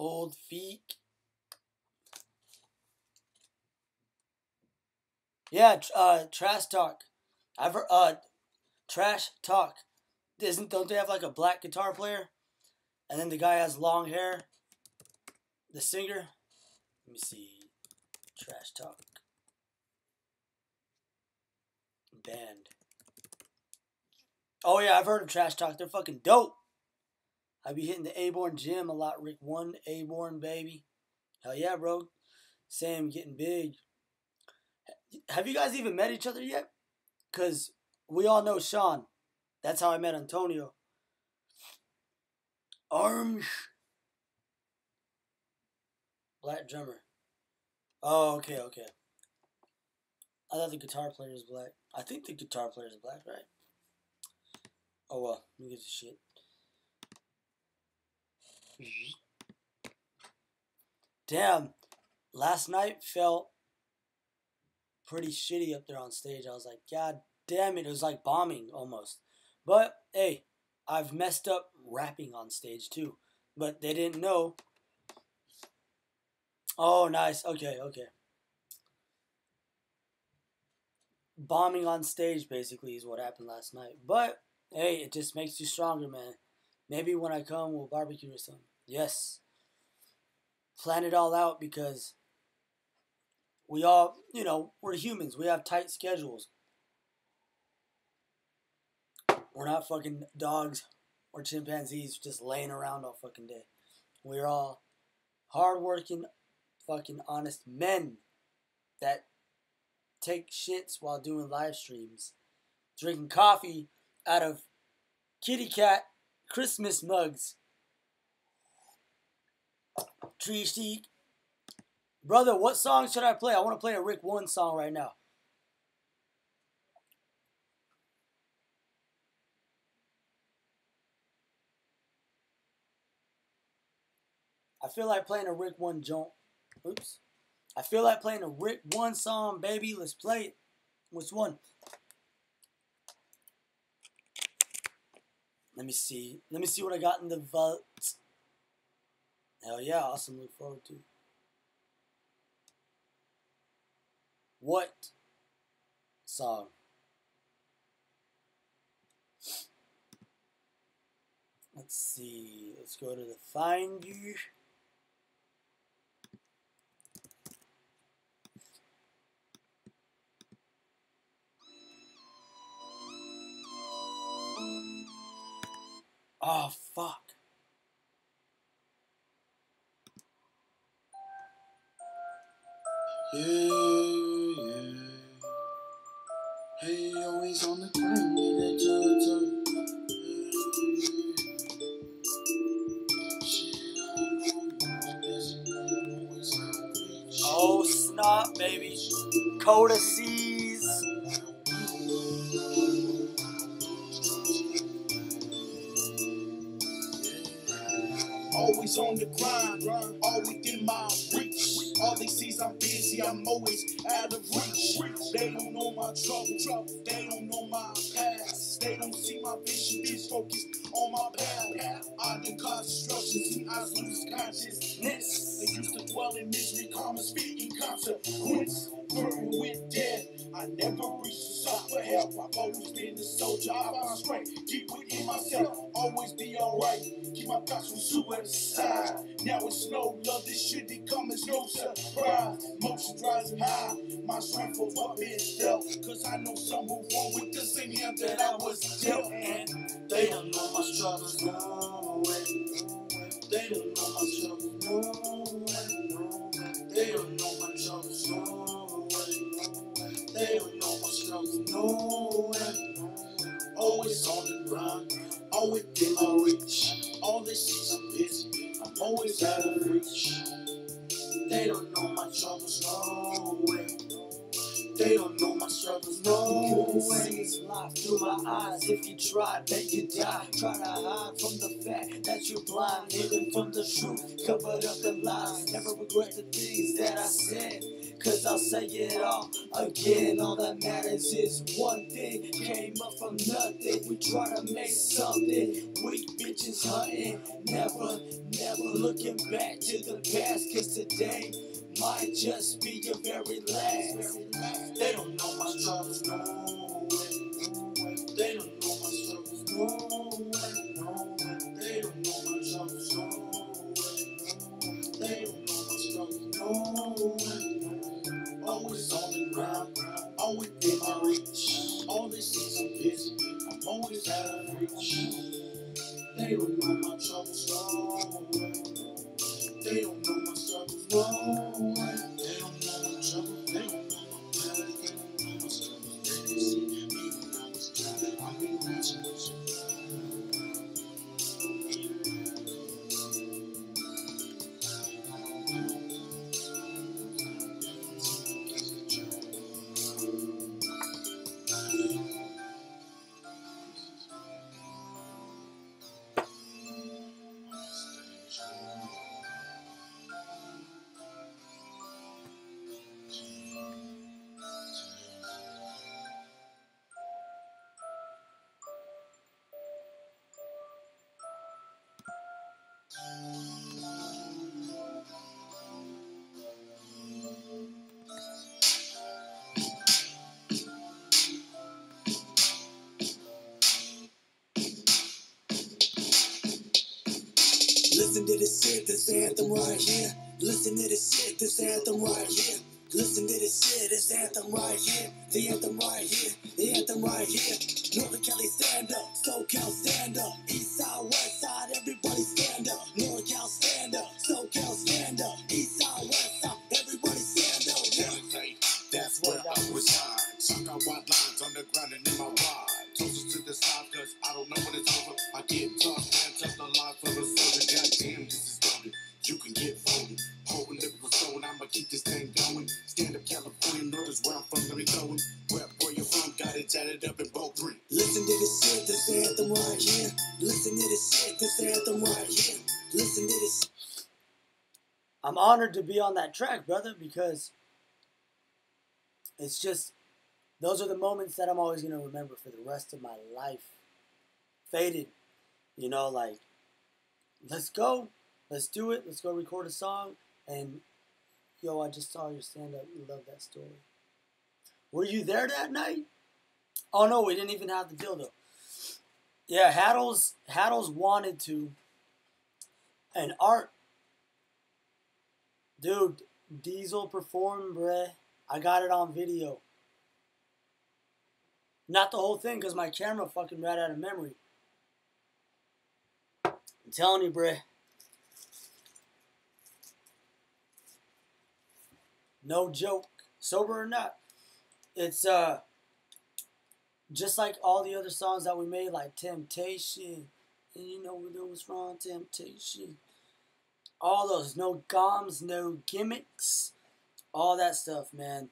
Old feet. Yeah, trash talk. I've heard, trash talk. Don't they have like a black guitar player? And then the guy has long hair. The singer. Let me see. Trash talk. Band. Oh yeah, I've heard of trash talk. They're fucking dope. I be hitting the A-Born gym a lot. Rick 1, A-Born, baby. Hell yeah, bro. Sam getting big. Have you guys even met each other yet? Because we all know Sean. That's how I met Antonio. Orange. Black drummer. Oh, okay. I thought the guitar player is black. I think the guitar player is black, right? Oh well, who gives a shit? Damn, last night felt pretty shitty up there on stage. I was like, God damn it, it was like bombing almost. But hey, I've messed up rapping on stage too. But they didn't know. Oh, nice. Okay. Bombing on stage basically is what happened last night. But hey, it just makes you stronger, man. Maybe when I come, we'll barbecue or something. Yes. Plan it all out because we all, we're humans. We have tight schedules. We're not fucking dogs or chimpanzees just laying around all fucking day. We're all hardworking, fucking honest men that take shits while doing live streams. Drinking coffee out of kitty cat Christmas mugs. Tree chic. Brother, what song should I play? I want to play a Rick 1 song right now. I feel like playing a Rick 1 joint. Oops. I feel like playing a Rick 1 song, baby. Let's play it. Which one? Let me see. Let me see what I got in the vault. Hell yeah, awesome. Look forward to. What song? Let's see. Let's go to the Find You. Oh, fuck. Yeah. Hey, always on the grind, yeah. Oh, snap, baby. Coda Seas. Always on the grind, all within my reach. All they see is I'm busy, I'm always out of reach. They don't know my trouble, they don't know my past. They don't see my vision, be focused on my path. I done cause destruction, see I lose consciousness. They used to dwell in misery, karma speaking consequence. Burden with death, I never reached the top for help. I've always been the soldier, I found strength, keep within myself, always be alright. Keep my thoughts from suicide. Now it's no love, this shit they come as no surprise. Motion rising high, my strength for what been dealt. Cause I know some who wrong with the same hand that I was dealt. And they don't know my struggles, no way. They don't know my struggles, no way. They don't know my troubles, no way. They don't know my struggles, no way. Always on the grind, always in my reach. All they see is I'm busy, I'm always out of reach. They don't know my troubles, no way. They don't know my struggles, no way. See it's life through my eyes. If you try, bet you die. Try to hide from the fact that you're blind. Hidden from the truth, covered up in lies. Never regret the things that I said, cause I'll say it all again. All that matters is one thing. Came up from nothing, we try to make something. weak bitches hunting. Never looking back to the past, cause today might just be your very last. They don't know my struggles, no way. They don't know my struggles, no way, no way. They don't know my struggles, no way. They don't know my struggles, no way. Always on the ground, always in my reach. All they see is I'm busy, I'm always out of reach. They don't know my troubles, no way. They don't know my struggles, no way. They don't know my troubles, they don't know my past. They don't know my struggles, they didn't see me when I was down. I'm in reaching. Listen to this shit, this anthem right here. Listen to this shit, this anthem right here. Listen to this shit, this anthem right here. The anthem right here, the anthem right here. Northern Cali stand up, SoCal stand up. East side, west side, everybody stand up. Northern Cal stand up, SoCal stand up. East side, west side, everybody stand up. That's where I reside. Suck out white lines on the ground and in my ride. Closer to the south, cause I don't know when it's over. I get tough, man, tough the life of a soldier. Goddamn, this is loaded. You can get folded. Holding lyrical stone, I'ma keep this thing going. Stand up California, Northern's where I'm from, let me throw it. Where you from, got it tatted up in both three. Listen to this shit, this anthem right here. Listen to this shit, this anthem right here. Listen to this. I'm honored to be on that track, brother, because it's just, those are the moments that I'm always going to remember for the rest of my life. Faded. You know, like, let's go. Let's do it. Let's go record a song. And, yo, I just saw your stand-up. You love that story. Were you there that night? Oh, no, we didn't even have the dildo. Yeah, Haddles wanted to. And Art. Dude, Diesel performed, bruh. I got it on video. Not the whole thing, because my camera fucking ran out of memory. I'm telling you, bruh. No joke. Sober or not. It's just like all the other songs that we made, like Temptation. And you know what was wrong, Temptation. All those. No goms, no gimmicks. All that stuff, man.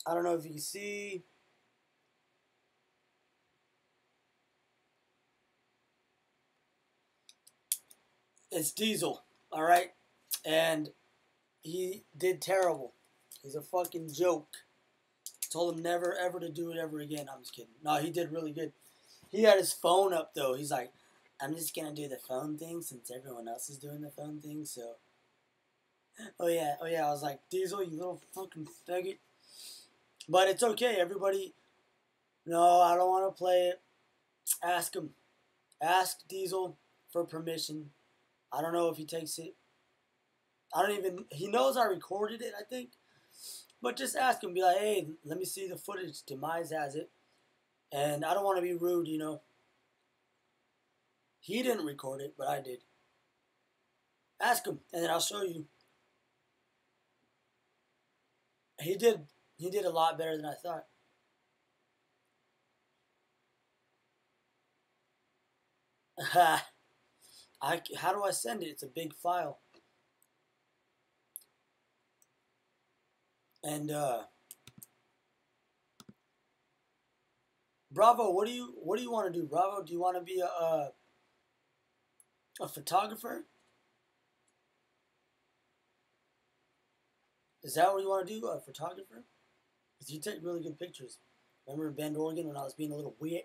I don't know if you can see. It's Diesel, all right? And he did terrible. He's a fucking joke. Told him never, ever to do it ever again. I'm just kidding. No, he did really good. He had his phone up, though. He's like, I'm just going to do the phone thing since everyone else is doing the phone thing, so. Oh, yeah. I was like, Diesel, you little fucking faggot. But it's okay. Everybody, no, I don't want to play it. Ask him. Ask Diesel for permission. I don't know if he takes it. He knows I recorded it, I think. But just ask him, be like, hey, let me see the footage. Demise has it. And I don't want to be rude, you know. He didn't record it, but I did. Ask him, and then I'll show you. He did a lot better than I thought. How do I send it? It's a big file. And Bravo, what do you want to do? Bravo, do you want to be a photographer? Is that what you want to do, a photographer? Because you take really good pictures. Remember in Bend, Oregon, when I was being a little weird?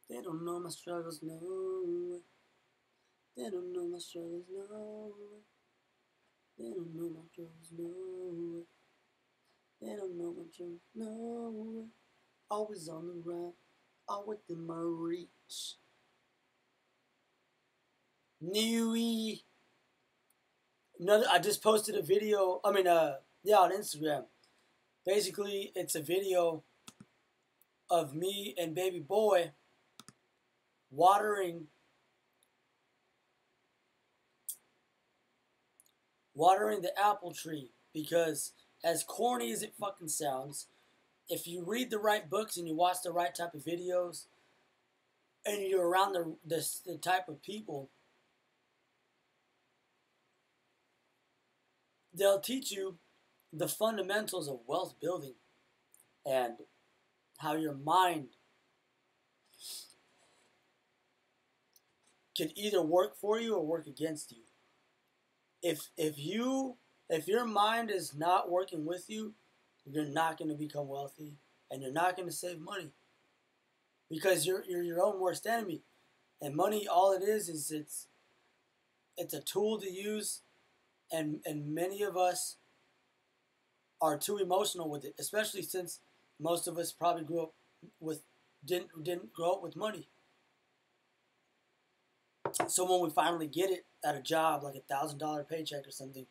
They don't know my struggles, no. They don't know my struggles, no. They don't know my struggles, no. They don't know my struggles, no. Always on the run, all within my reach. Newy. I just posted a video. On Instagram. Basically, it's a video of me and baby boy watering the apple tree, because as corny as it fucking sounds, if you read the right books and you watch the right type of videos and you're around the type of people, they'll teach you the fundamentals of wealth building and how your mind can either work for you or work against you. If your mind is not working with you, you're not going to become wealthy and you're not going to save money, because you're your own worst enemy. And money, all it is it's a tool to use, and many of us are too emotional with it, especially since most of us probably didn't grow up with money. So when we finally get it at a job, like $1,000 paycheck or something,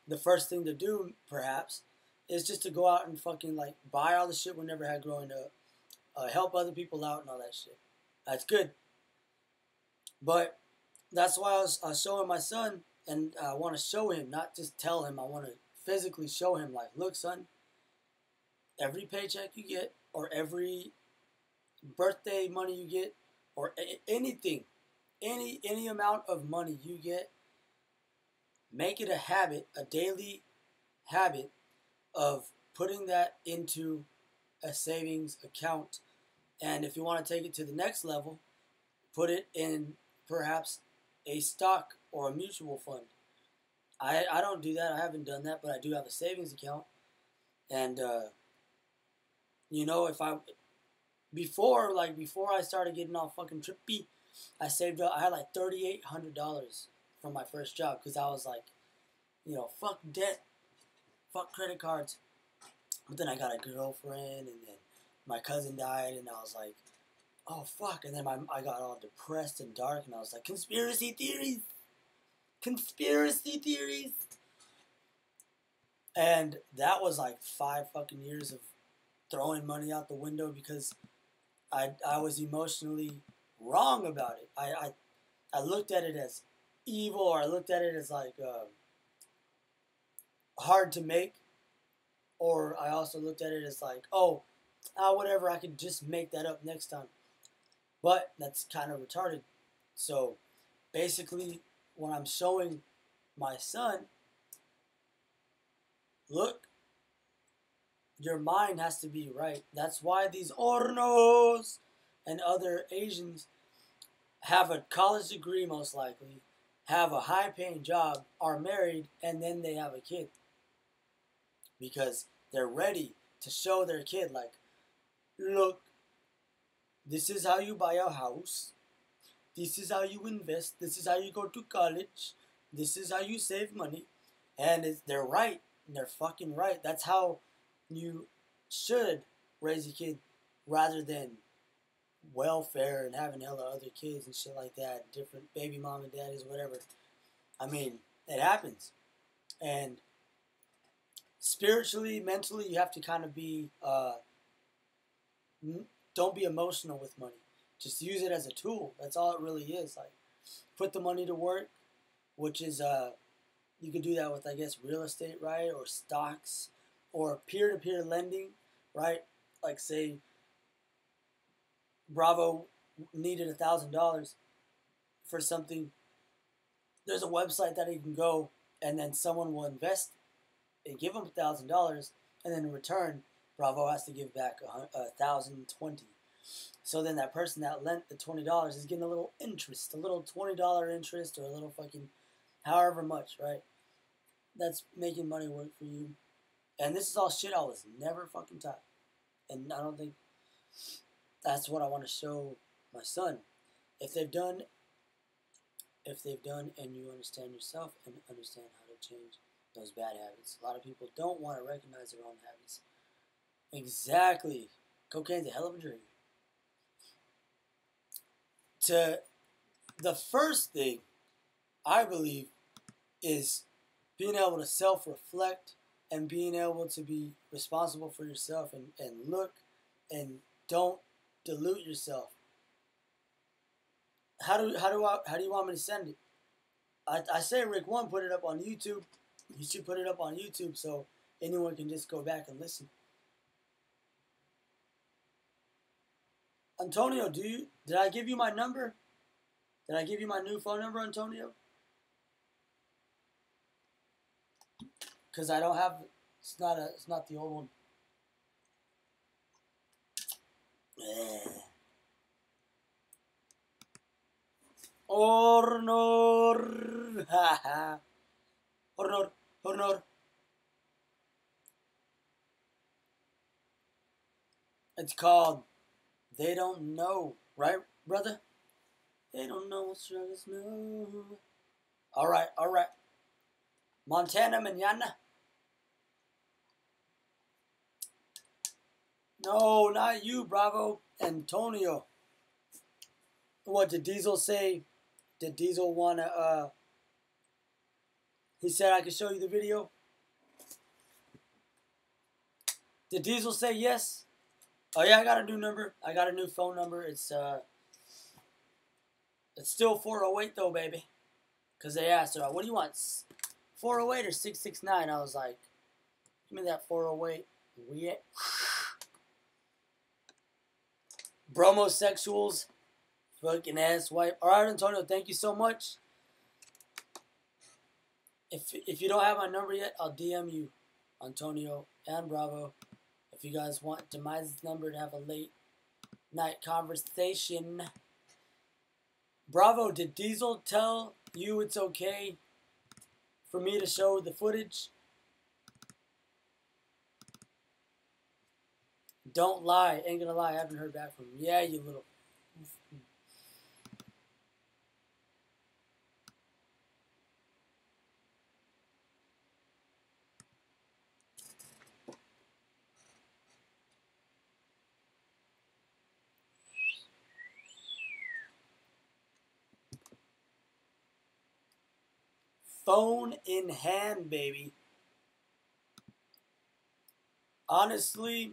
the first thing to do, perhaps, is just to go out and fucking like buy all the shit we never had growing up, help other people out and all that shit. That's good. But that's why I was showing my son, and I want to show him, not just tell him. I want to physically show him, like, look, son, every paycheck you get, or every birthday money you get, or anything, any amount of money you get, make it a habit, a daily habit of putting that into a savings account. And if you want to take it to the next level, put it in perhaps a stock or a mutual fund. I don't do that. I haven't done that, but I do have a savings account. And before I started getting all fucking trippy, I saved up. I had like $3,800 from my first job, because I was like, fuck debt, fuck credit cards. But then I got a girlfriend, and then my cousin died, and I was like, oh fuck. And then I got all depressed and dark, and I was like, conspiracy theories. And that was like 5 fucking years of throwing money out the window because I was emotionally wrong about it. I looked at it as evil, or I looked at it as like hard to make, or I also looked at it as like, whatever, I could just make that up next time. But that's kind of retarded. So basically, when I'm showing my son, look, your mind has to be right. That's why these Ornos and other Asians have a college degree, most likely, have a high-paying job, are married, and then they have a kid. Because they're ready to show their kid, like, look, this is how you buy a house. This is how you invest. This is how you go to college. This is how you save money. And they're right. They're fucking right. That's how you should raise a kid, rather than welfare and having hella other kids and shit like that. Different baby mom and daddies, whatever. I mean, it happens. And spiritually, mentally, you have to kind of be, don't be emotional with money. Just use it as a tool. That's all it really is. Like, put the money to work, which is, you could do that with, I guess, real estate, right? Or stocks, or peer-to-peer lending, right? Like, say, Bravo needed $1,000 for something. There's a website that he can go, and then someone will invest and give him $1,000, and then in return, Bravo has to give back $1,020. So then that person that lent the $20 is getting a little interest, a little $20 interest, or a little fucking however much, right? That's making money work for you. And this is all shit I was never fucking taught. And I don't think that's what I want to show my son. If they've done and you understand yourself and understand how to change those bad habits. A lot of people don't want to recognize their own habits. Exactly. Cocaine's a hell of a drug. The first thing I believe is being able to self-reflect and being able to be responsible for yourself and look and don't dilute yourself. How do you want me to send it? I say Rick One put it up on YouTube. You should put it up on YouTube so anyone can just go back and listen. Antonio, did I give you my number? Did I give you my new phone number, Antonio? Because I don't have. It's not the old one. Hornor. Hornor. It's called They Don't Know, right, brother? They don't know what struggles know. All right. Montana Manana. No, not you, Bravo. Antonio. What did Diesel say? Did Diesel want to, he said I could show you the video? Did Diesel say yes? Oh yeah, I got a new number. I got a new phone number. It's still 408 though, baby. Because they asked her, what do you want? 408 or 669? I was like, give me that 408. Yeah. Bromosexuals. Fucking ass wipe. Alright, Antonio, thank you so much. If you don't have my number yet, I'll DM you, Antonio and Bravo. If you guys want Demise's number to have a late night conversation. Bravo, did Diesel tell you it's okay for me to show the footage? Don't lie. Ain't gonna lie, I haven't heard back from him. Yeah, you little... Phone in hand, baby. Honestly,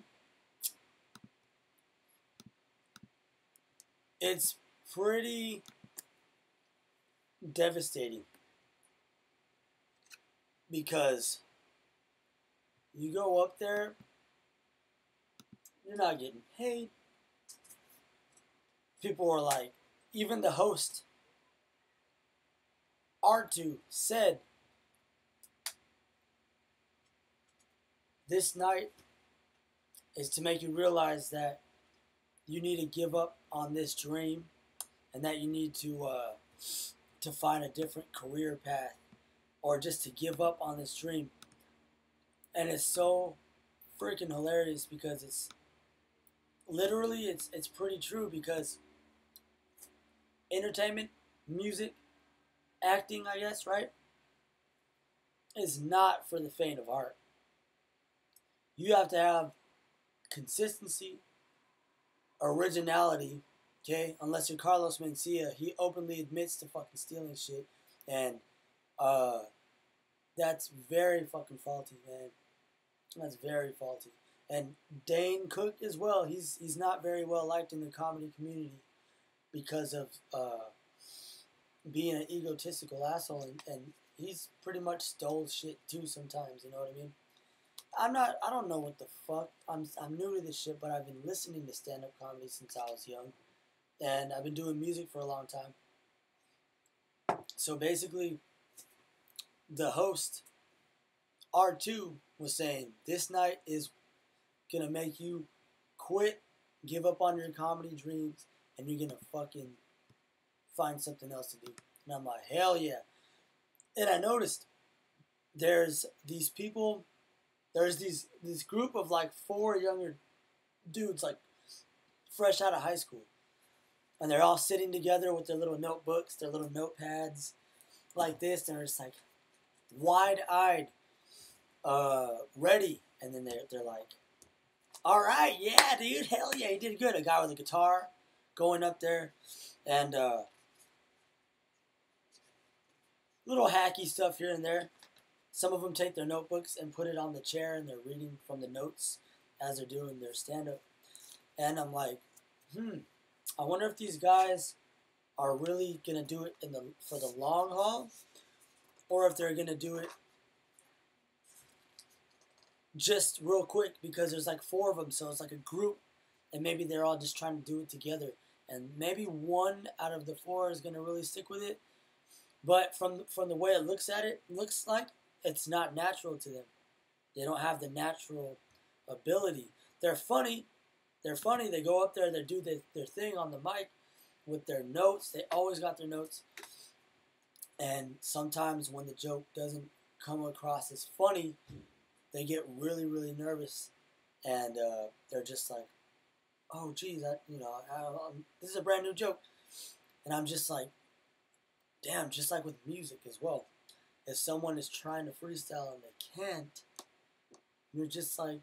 it's pretty devastating because you go up there, you're not getting paid. People are like, even the host, R2, said, this night is to make you realize that you need to give up on this dream and that you need to find a different career path or just to give up on this dream. And it's so freaking hilarious because it's literally it's pretty true because entertainment, music, acting, I guess, right, is not for the faint of heart. You have to have consistency, originality, okay? Unless you're Carlos Mencia, he openly admits to fucking stealing shit, and that's very fucking faulty, man. That's very faulty. And Dane Cook as well. He's not very well liked in the comedy community because of being an egotistical asshole, and he's pretty much stole shit too sometimes. You know what I mean? I don't know what the fuck. I'm new to this shit, but I've been listening to stand-up comedy since I was young, and I've been doing music for a long time. So basically, the host R2 was saying this night is gonna make you quit give up on your comedy dreams and you're gonna fucking find something else to do. And I'm like, hell yeah. And I noticed there's these people, there's this group of like 4 younger dudes, like fresh out of high school. And they're all sitting together with their little notebooks, their little notepads, like this. And they're just like wide-eyed, ready. And then they're like, all right, yeah, dude, hell yeah, you did good. A guy with a guitar going up there. And little hacky stuff here and there. Some of them take their notebooks and put it on the chair and they're reading from the notes as they're doing their stand-up. And I'm like, I wonder if these guys are really going to do it for the long haul, or if they're going to do it just real quick, because there's like 4 of them, so it's like a group, and maybe they're all just trying to do it together. And maybe 1 out of the 4 is going to really stick with it. But from the way it looks like it's not natural to them. They don't have the natural ability. They're funny. They go up there, they do their thing on the mic with their notes. They always got their notes. And sometimes when the joke doesn't come across as funny, they get really, really nervous. And they're just like, oh, geez, this is a brand new joke. And I'm just like, damn, just like with music as well. If someone is trying to freestyle and they can't, you're just like,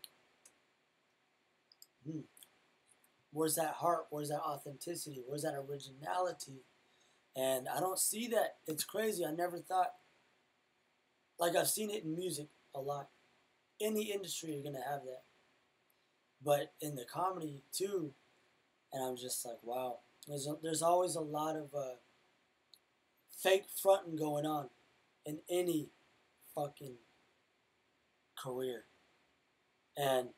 where's that heart? Where's that authenticity? Where's that originality? And I don't see that. It's crazy. I never thought, like I've seen it in music a lot. In the industry, you're going to have that. But in the comedy, too, and I'm just like, wow. There's always a lot of fake fronting going on in any fucking career. And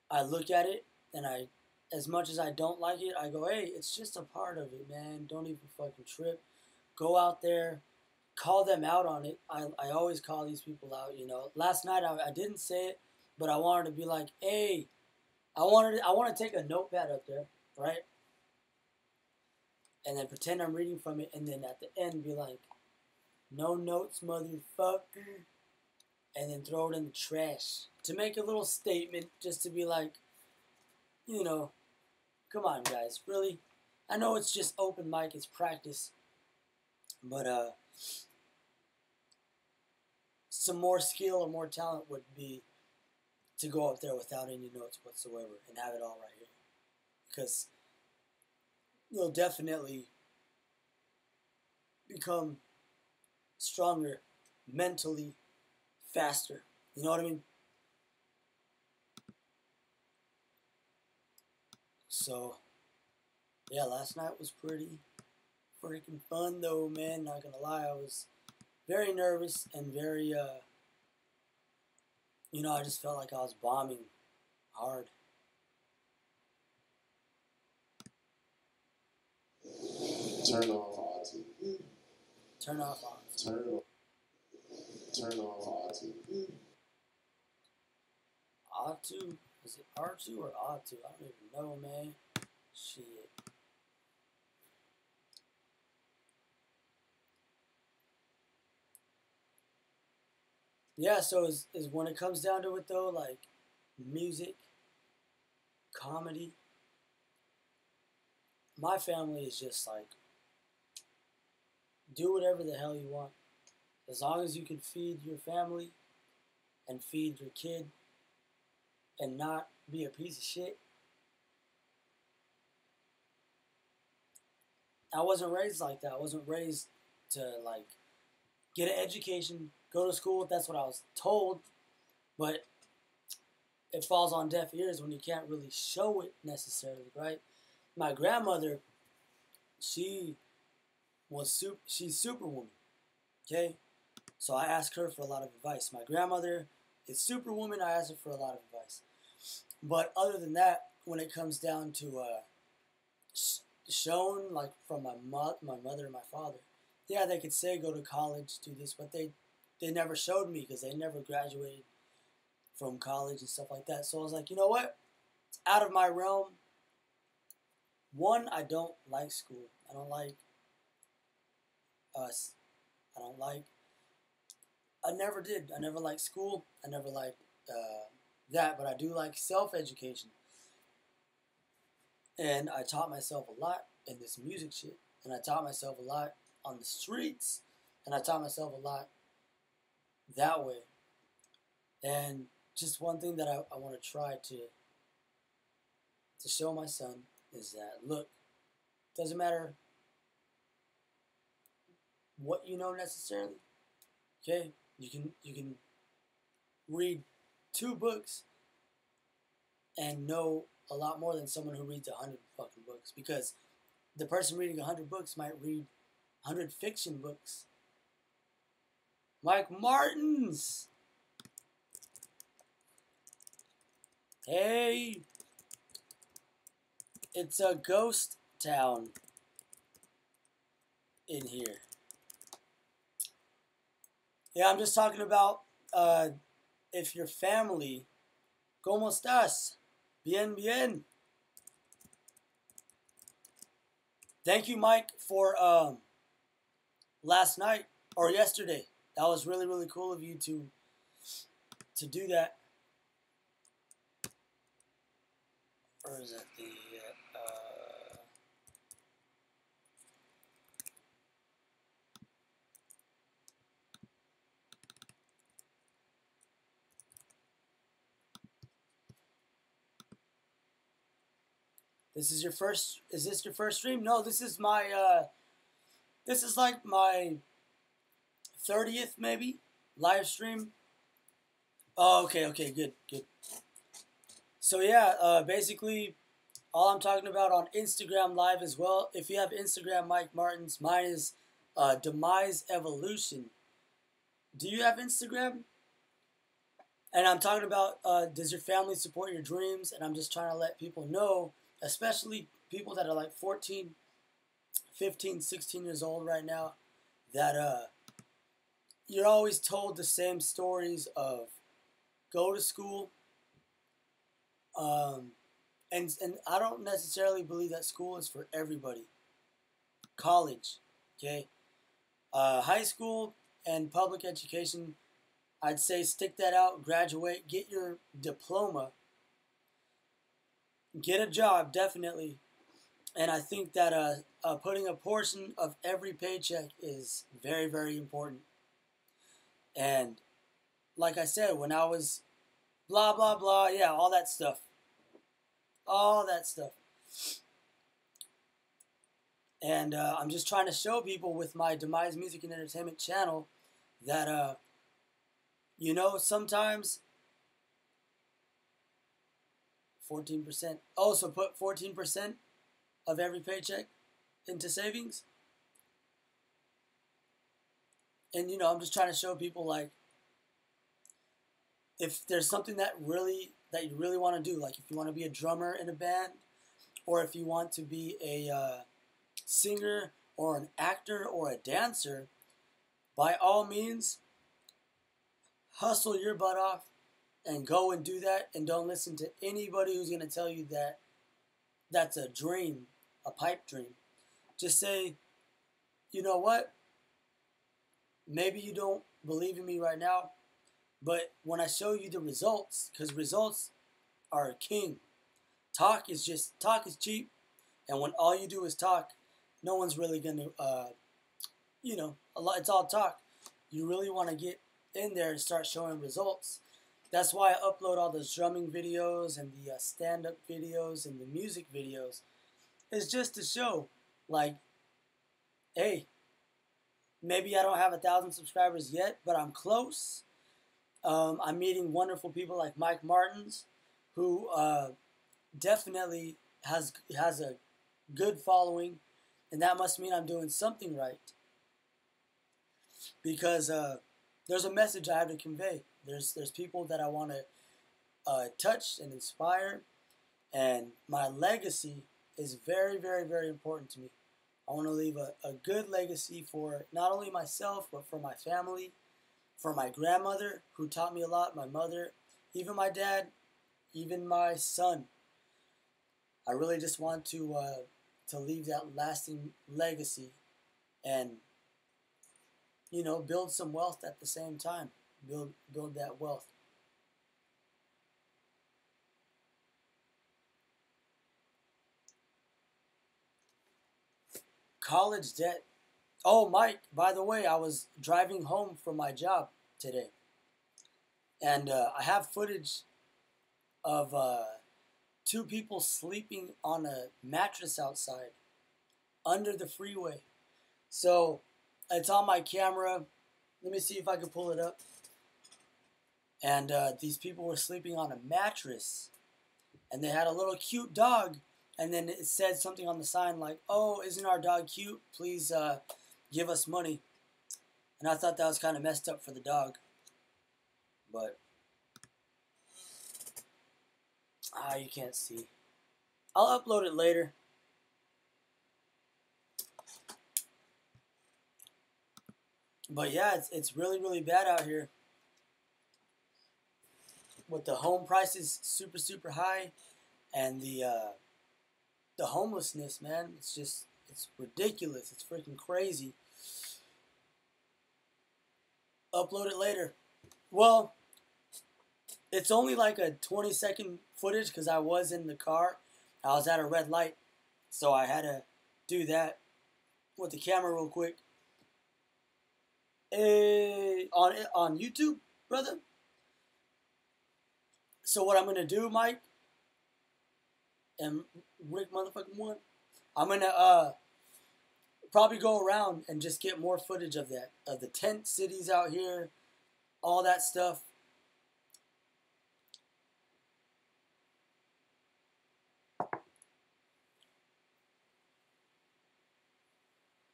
I look at it, and as much as I don't like it, I go, hey, it's just a part of it, man. Don't even fucking trip. Go out there, call them out on it. I always call these people out, you know. Last night I didn't say it, but I wanted to be like, hey, I want to take a notepad up there, right? And then pretend I'm reading from it, and then at the end be like, no notes, motherfucker. And then throw it in the trash. To make a little statement, just to be like, you know, come on, guys, really? I know it's just open mic, it's practice. But some more skill or more talent would be to go up there without any notes whatsoever and have it all right here. Because you'll definitely become stronger mentally, faster. You know what I mean? So, yeah, last night was pretty freaking fun though, man. Not gonna lie, I was very nervous and very, I just felt like I was bombing hard. Turn off Atu. Turn off Atu. Turn off Atu. Atu? Is it R2 or Atu? I don't even know, man. Shit. Yeah, so is when it comes down to it though, like music, comedy, my family is just like, do whatever the hell you want. As long as you can feed your family and feed your kid and not be a piece of shit. I wasn't raised like that. I wasn't raised to like get an education, go to school. That's what I was told. But it falls on deaf ears when you can't really show it necessarily, right? My grandmother, she's Superwoman, okay? So I asked her for a lot of advice. My grandmother is Superwoman. I asked her for a lot of advice. But other than that, when it comes down to shown, like from my mother and my father, yeah, they could say go to college, do this, but they never showed me because they never graduated from college and stuff like that. So I was like, you know what? It's out of my realm. one, I don't like school. I don't like us. I don't like. I never did. I never liked school. I never liked that, but I do like self-education. And I taught myself a lot in this music shit. And I taught myself a lot on the streets. And I taught myself a lot that way. And just one thing that I want to try to show my son is that, look, doesn't matter what you know necessarily. Okay? You can read 2 books and know a lot more than someone who reads 100 fucking books, because the person reading 100 books might read 100 fiction books. Mike Martins! Hey! It's a ghost town in here. Yeah, I'm just talking about if your family, ¿cómo estás? Bien, bien. Thank you, Mike, for last night or yesterday. That was really, really cool of you to do that. Or is that the This is your first? Is this your first stream? No, this is my. This is like my 30th maybe live stream. Oh, okay, good. So yeah, basically, all I'm talking about on Instagram Live as well. If you have Instagram, Mike Martins. Mine is Demise Evolution. Do you have Instagram? And I'm talking about does your family support your dreams? And I'm just trying to let people know, especially people that are like 14, 15, 16 years old right now, that you're always told the same stories of go to school. And I don't necessarily believe that school is for everybody. College, okay? High school and public education, I'd say stick that out, graduate, get your diploma, get a job, definitely. And I think that putting a portion of every paycheck is very, very important. And like I said, when I was blah, blah, blah, yeah, all that stuff. And I'm just trying to show people with my Demise Music and Entertainment channel that, sometimes 14%. Oh, so put 14% of every paycheck into savings. And, I'm just trying to show people, like, if there's something that you really want to do, like if you want to be a drummer in a band, or if you want to be a singer or an actor or a dancer, by all means, hustle your butt off and go and do that, and don't listen to anybody who's going to tell you that that's a dream, a pipe dream. Just say, you know what? Maybe you don't believe in me right now, but when I show you the results, because results are king. Talk is cheap, and when all you do is talk, no one's really going to, it's all talk. You really want to get in there and start showing results. That's why I upload all those drumming videos and the stand-up videos and the music videos. It's just to show, like, hey, maybe I don't have 1,000 subscribers yet, but I'm close. I'm meeting wonderful people like Mike Martins, who definitely has a good following, and that must mean I'm doing something right. Because there's a message I have to convey. There's people that I want to touch and inspire, and my legacy is very, very, very important to me. I want to leave a good legacy for not only myself, but for my family, for my grandmother, who taught me a lot, my mother, even my dad, even my son. I really just want to to leave that lasting legacy and, you know, build some wealth at the same time. Build that wealth. College debt. Oh, Mike, by the way, I was driving home from my job today. And I have footage of 2 people sleeping on a mattress outside under the freeway. So it's on my camera. Let me see if I can pull it up. And these people were sleeping on a mattress. And they had a little cute dog. And then it said something on the sign like, "Oh, isn't our dog cute? Please give us money." And I thought that was kind of messed up for the dog. But you can't see. I'll upload it later. But yeah, it's really, really bad out here. With the home prices super, super high. And the homelessness, man. It's ridiculous. It's freaking crazy. Upload it later. Well, it's only like a 20-second footage because I was in the car. I was at a red light. So I had to do that with the camera real quick. On YouTube, brother. So what I'm going to do, Mike, and Rick motherfucking one, I'm going to probably go around and just get more footage of that. Of the tent cities out here. All that stuff.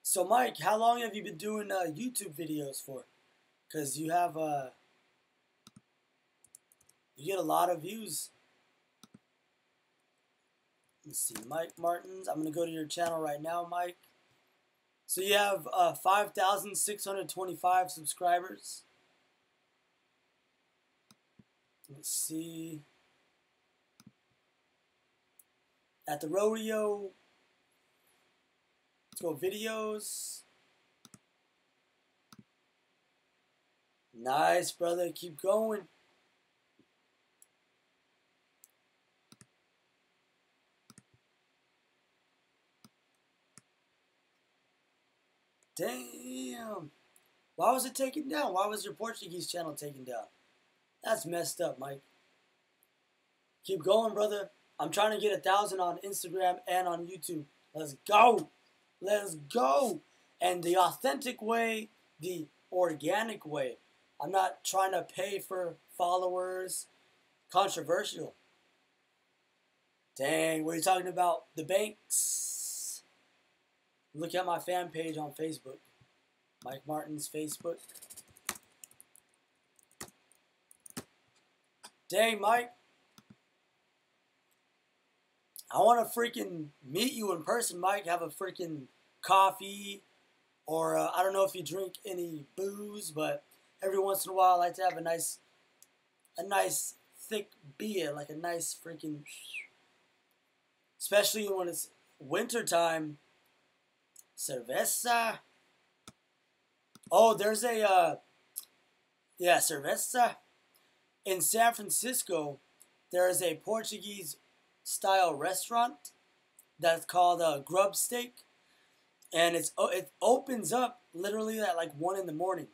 So, Mike, how long have you been doing YouTube videos for? Because you have, you get a lot of views. Let's see, Mike Martins. I'm going to go to your channel right now, Mike. So you have 5,625 subscribers. Let's see. At the rodeo. Let's go videos. Nice, brother. Keep going. Damn. Why was it taken down? Why was your Portuguese channel taken down? That's messed up, Mike. Keep going, brother. I'm trying to get 1,000 on Instagram and on YouTube. Let's go. Let's go. And the authentic way, the organic way. I'm not trying to pay for followers. Controversial. Dang, what are you talking about? The banks. Look at my fan page on Facebook. Mike Martins Facebook. Dang, Mike. I want to freaking meet you in person, Mike. Have a freaking coffee. Or I don't know if you drink any booze, but every once in a while I like to have a nice thick beer. Like a nice freaking... Especially when it's winter time. Cerveza. Oh, there's a... yeah, cerveza. In San Francisco, there is a Portuguese-style restaurant that's called Grub Steak. And it opens up literally at like 1 in the morning.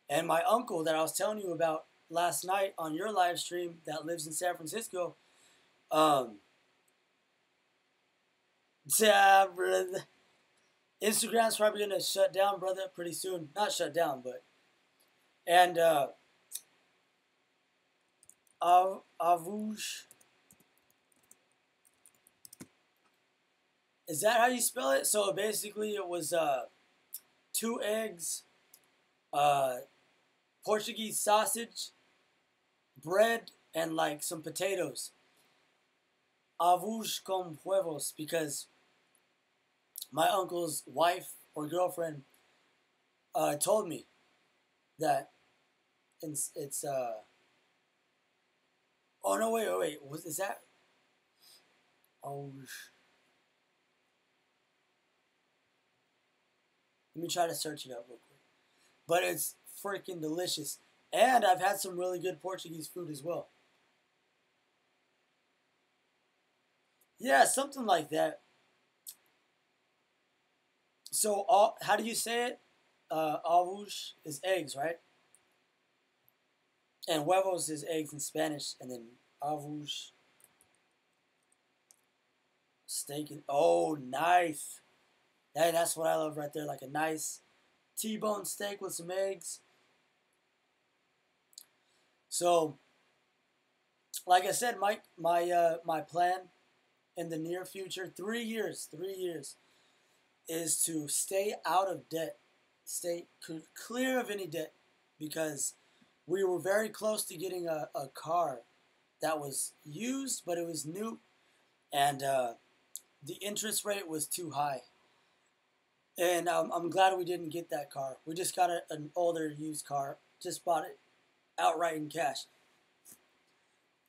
And my uncle that I was telling you about last night on your live stream that lives in San Francisco, Instagram's probably going to shut down, brother, pretty soon. Not shut down, but... And, Avush. Is that how you spell it? So basically it was 2 eggs, Portuguese sausage, bread, and like some potatoes. Avush com huevos, because my uncle's wife or girlfriend told me that it's oh no, wait, is that? Oh, Let me try to search it up real quick. But it's freaking delicious. And I've had some really good Portuguese food as well. Yeah, something like that. So, how do you say it? Ovos is eggs, right? And huevos is eggs in Spanish. And then ovos, steak. Oh, nice. Hey, that's what I love right there. Like a nice T-bone steak with some eggs. So, like I said, Mike, my plan in the near future, 3 years, is to stay out of debt, stay clear of any debt, because we were very close to getting a car that was used, but it was new, and the interest rate was too high. And I'm glad we didn't get that car. We just got an older used car, just bought it outright in cash.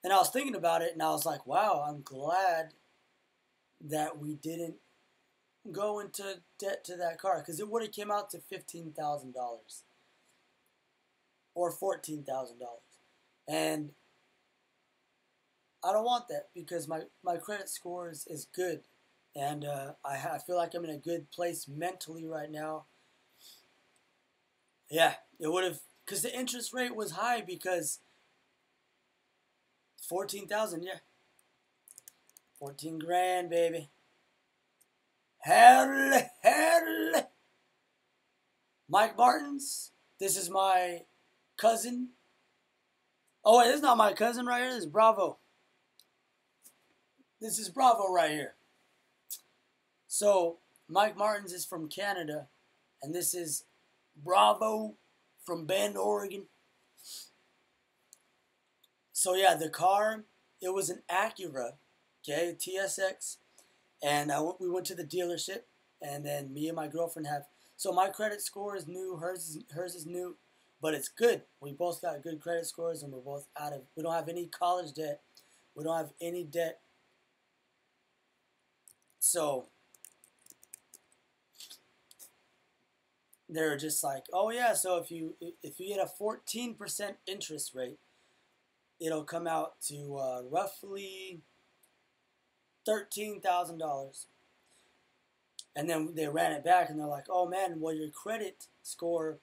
And I was thinking about it, and I was like, wow, I'm glad that we didn't go into debt to that car, because it would have came out to $15,000 or $14,000. And I don't want that, because my credit score is good. And I feel like I'm in a good place mentally right now. Yeah, it would have, because the interest rate was high, because 14,000, yeah. 14 grand, baby. Hell. Mike Martins, this is my cousin. Oh, wait, this is not my cousin right here. This is Bravo. This is Bravo right here. So, Mike Martins is from Canada, and this is Bravo from Bend, Oregon. So, yeah, the car, it was an Acura, okay, TSX, and we went to the dealership, and then me and my girlfriend have, so my credit score is new, hers is new, but it's good. We both got good credit scores, and we're both we don't have any college debt, we don't have any debt. So they're just like, oh yeah, so if you get a 14% interest rate, it'll come out to roughly $13,000. And then they ran it back, and they're like, oh man, well, your credit score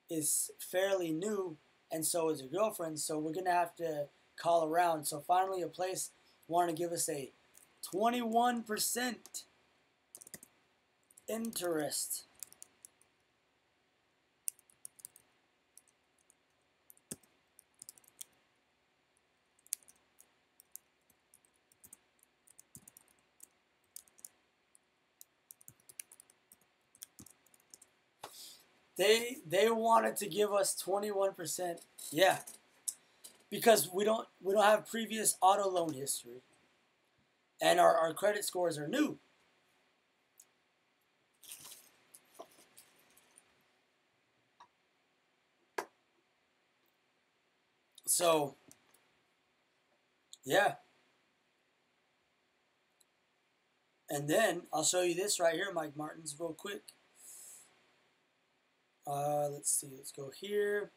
is fairly new, and so is your girlfriend, so we're going to have to call around. So finally a place wanted to give us a 21% interest. They wanted to give us 21%. Yeah. Because we don't have previous auto loan history. And our credit scores are new. So, yeah. And then I'll show you this right here, Mike Martins, real quick. Let's see. Let's go here.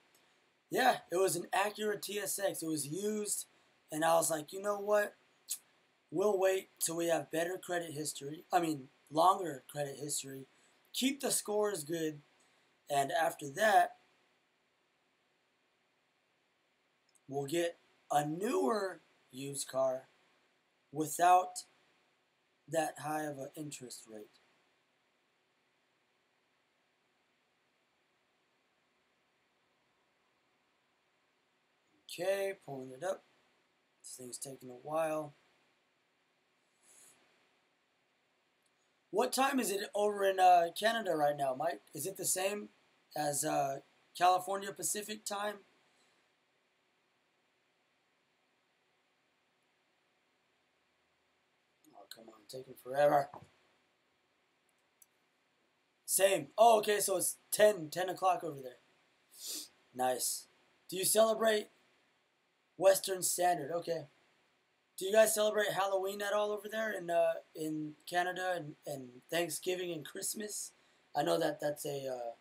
Yeah, it was an Acura TSX. It was used, and I was like, you know what? We'll wait till we have better credit history. I mean, longer credit history. Keep the scores good, and after that, we'll get a newer used car without that high of an interest rate. Okay, pulling it up. This thing's taking a while. What time is it over in Canada right now, Mike? Is it the same as California Pacific time? Oh, come on, taking forever. Same. Oh, okay, so it's 10 o'clock over there. Nice. Do you celebrate Western Standard? Okay. Do you guys celebrate Halloween at all over there in Canada, and Thanksgiving and Christmas I know that that's a,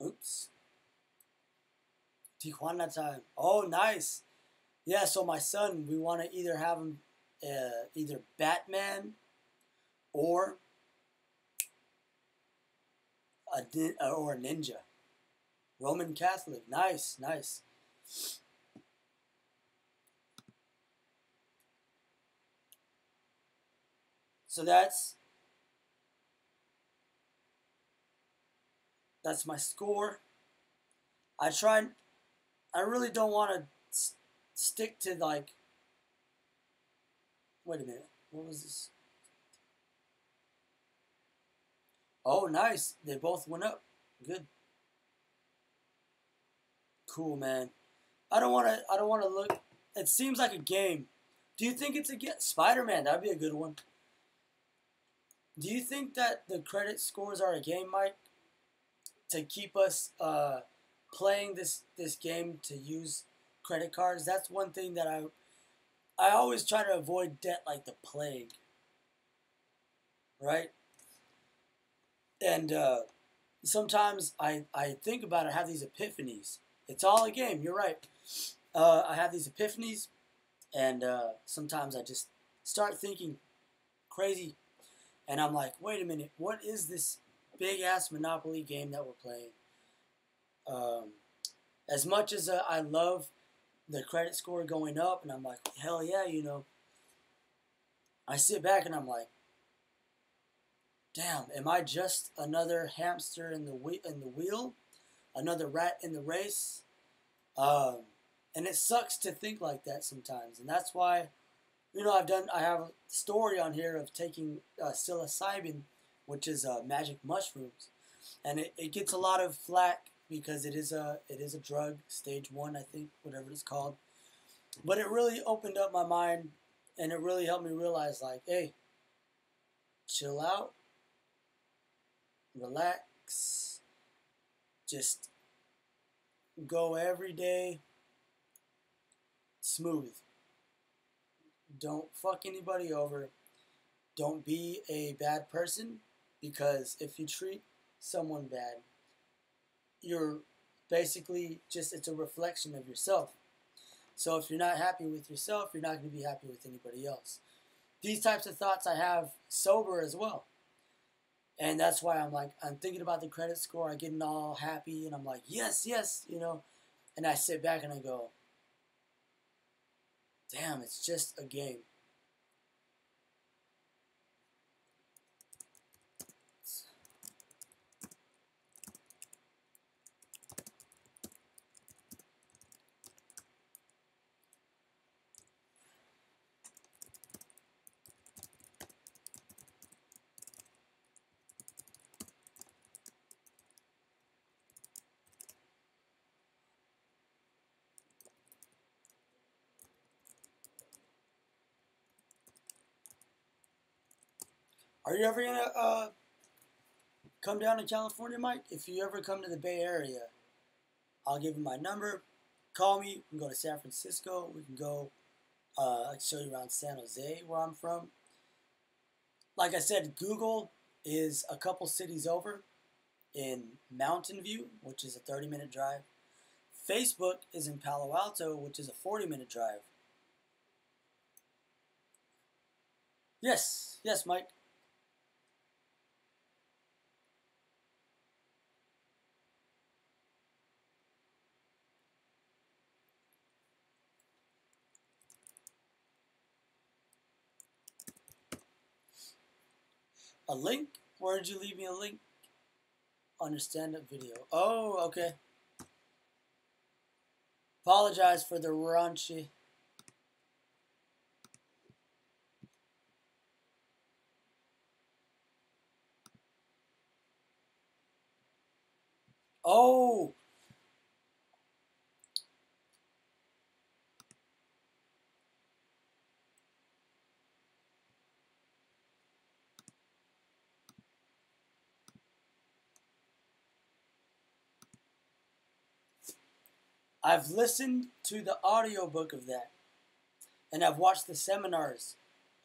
oops, Tijuana time. Oh, nice. Yeah, so my son, we want to either have him either Batman or or a ninja. Roman Catholic. Nice, nice. So that's my score. I really don't want to stick to like, wait a minute. What was this? Oh, nice. They both went up. Good. Cool, man. I don't want to look. It seems like a game. Do you think it's a game? Spider-Man, that'd be a good one. Do you think that the credit scores are a game, Mike? To keep us playing this game to use credit cards? That's one thing that I always try to avoid debt like the plague. Right? And sometimes I think about it, I have these epiphanies. It's all a game, you're right. I have these epiphanies, and sometimes I just start thinking crazy, and I'm like, wait a minute, what is this big-ass Monopoly game that we're playing? As much as I love the credit score going up, and I'm like, hell yeah, you know, I sit back and I'm like, damn, am I just another hamster in the wheel? Another rat in the race? And it sucks to think like that sometimes. And that's why, you know, I have a story on here of taking psilocybin, which is magic mushrooms. And it gets a lot of flack because it is a drug, stage 1, I think, whatever it's called. But it really opened up my mind, and it really helped me realize, like, hey, chill out, relax, just go every day smooth. Don't fuck anybody over. Don't be a bad person, because if you treat someone bad, you're basically it's a reflection of yourself. So if you're not happy with yourself, you're not going to be happy with anybody else. These types of thoughts I have sober as well. And that's why I'm thinking about the credit score. I'm getting all happy, and I'm like, yes, yes, you know. And I sit back and I go, damn, it's just a game. Are you ever going to come down to California, Mike? If you ever come to the Bay Area, I'll give you my number. Call me. We can go to San Francisco. We can go, I can show you around San Jose, where I'm from. Like I said, Google is a couple cities over in Mountain View, which is a 30-minute drive. Facebook is in Palo Alto, which is a 40-minute drive. Yes, yes, Mike. A link? Where did you leave me a link? On your stand-up video. Oh, okay. Apologize for the raunchy. Oh! I've listened to the audiobook of that. And I've watched the seminars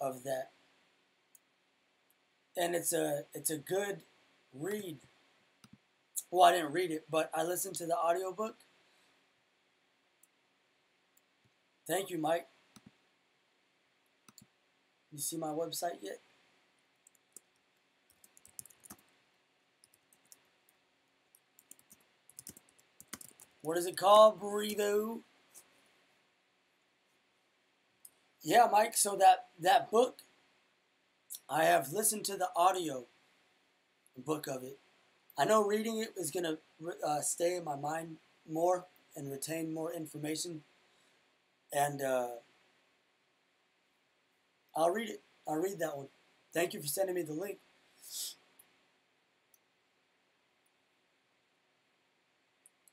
of that. and it's a good read. Well, I didn't read it, but I listened to the audiobook. Thank you, Mike. You see my website yet? What is it called, Burrito? Yeah, Mike. So that book, I have listened to the audio book of it. I know reading it is gonna stay in my mind more and retain more information, and I'll read it. I'll read that one. Thank you for sending me the link.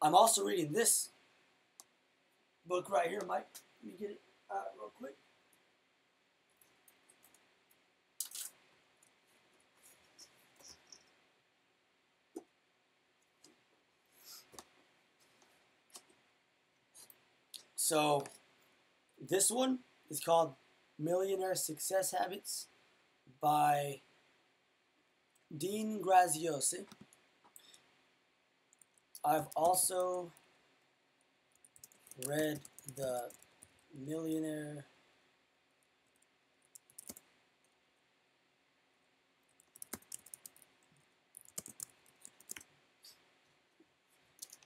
I'm also reading this book right here, Mike. Let me get it out real quick. So, this one is called Millionaire Success Habits by Dean Graziosi. I've also read the Millionaire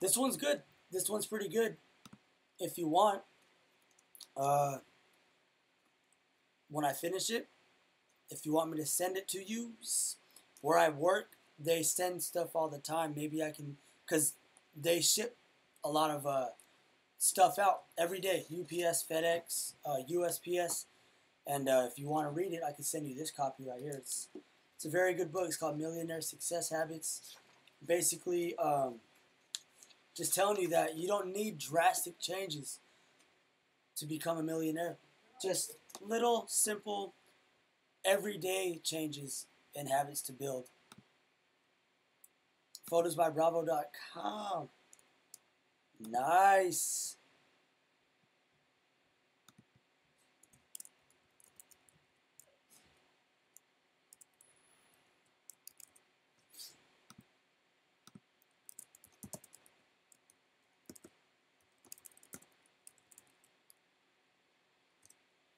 This one's good. This one's pretty good. If you want, when I finish it, if you want me to send it to you, where I work, they send stuff all the time. Maybe I can, because they ship a lot of stuff out every day. UPS, FedEx, USPS. And if you want to read it, I can send you this copy right here. It's a very good book. It's called Millionaire Success Habits. Basically, just telling you that you don't need drastic changes to become a millionaire. Just little, simple, everyday changes and habits to build. Photosbybravo.com. Nice.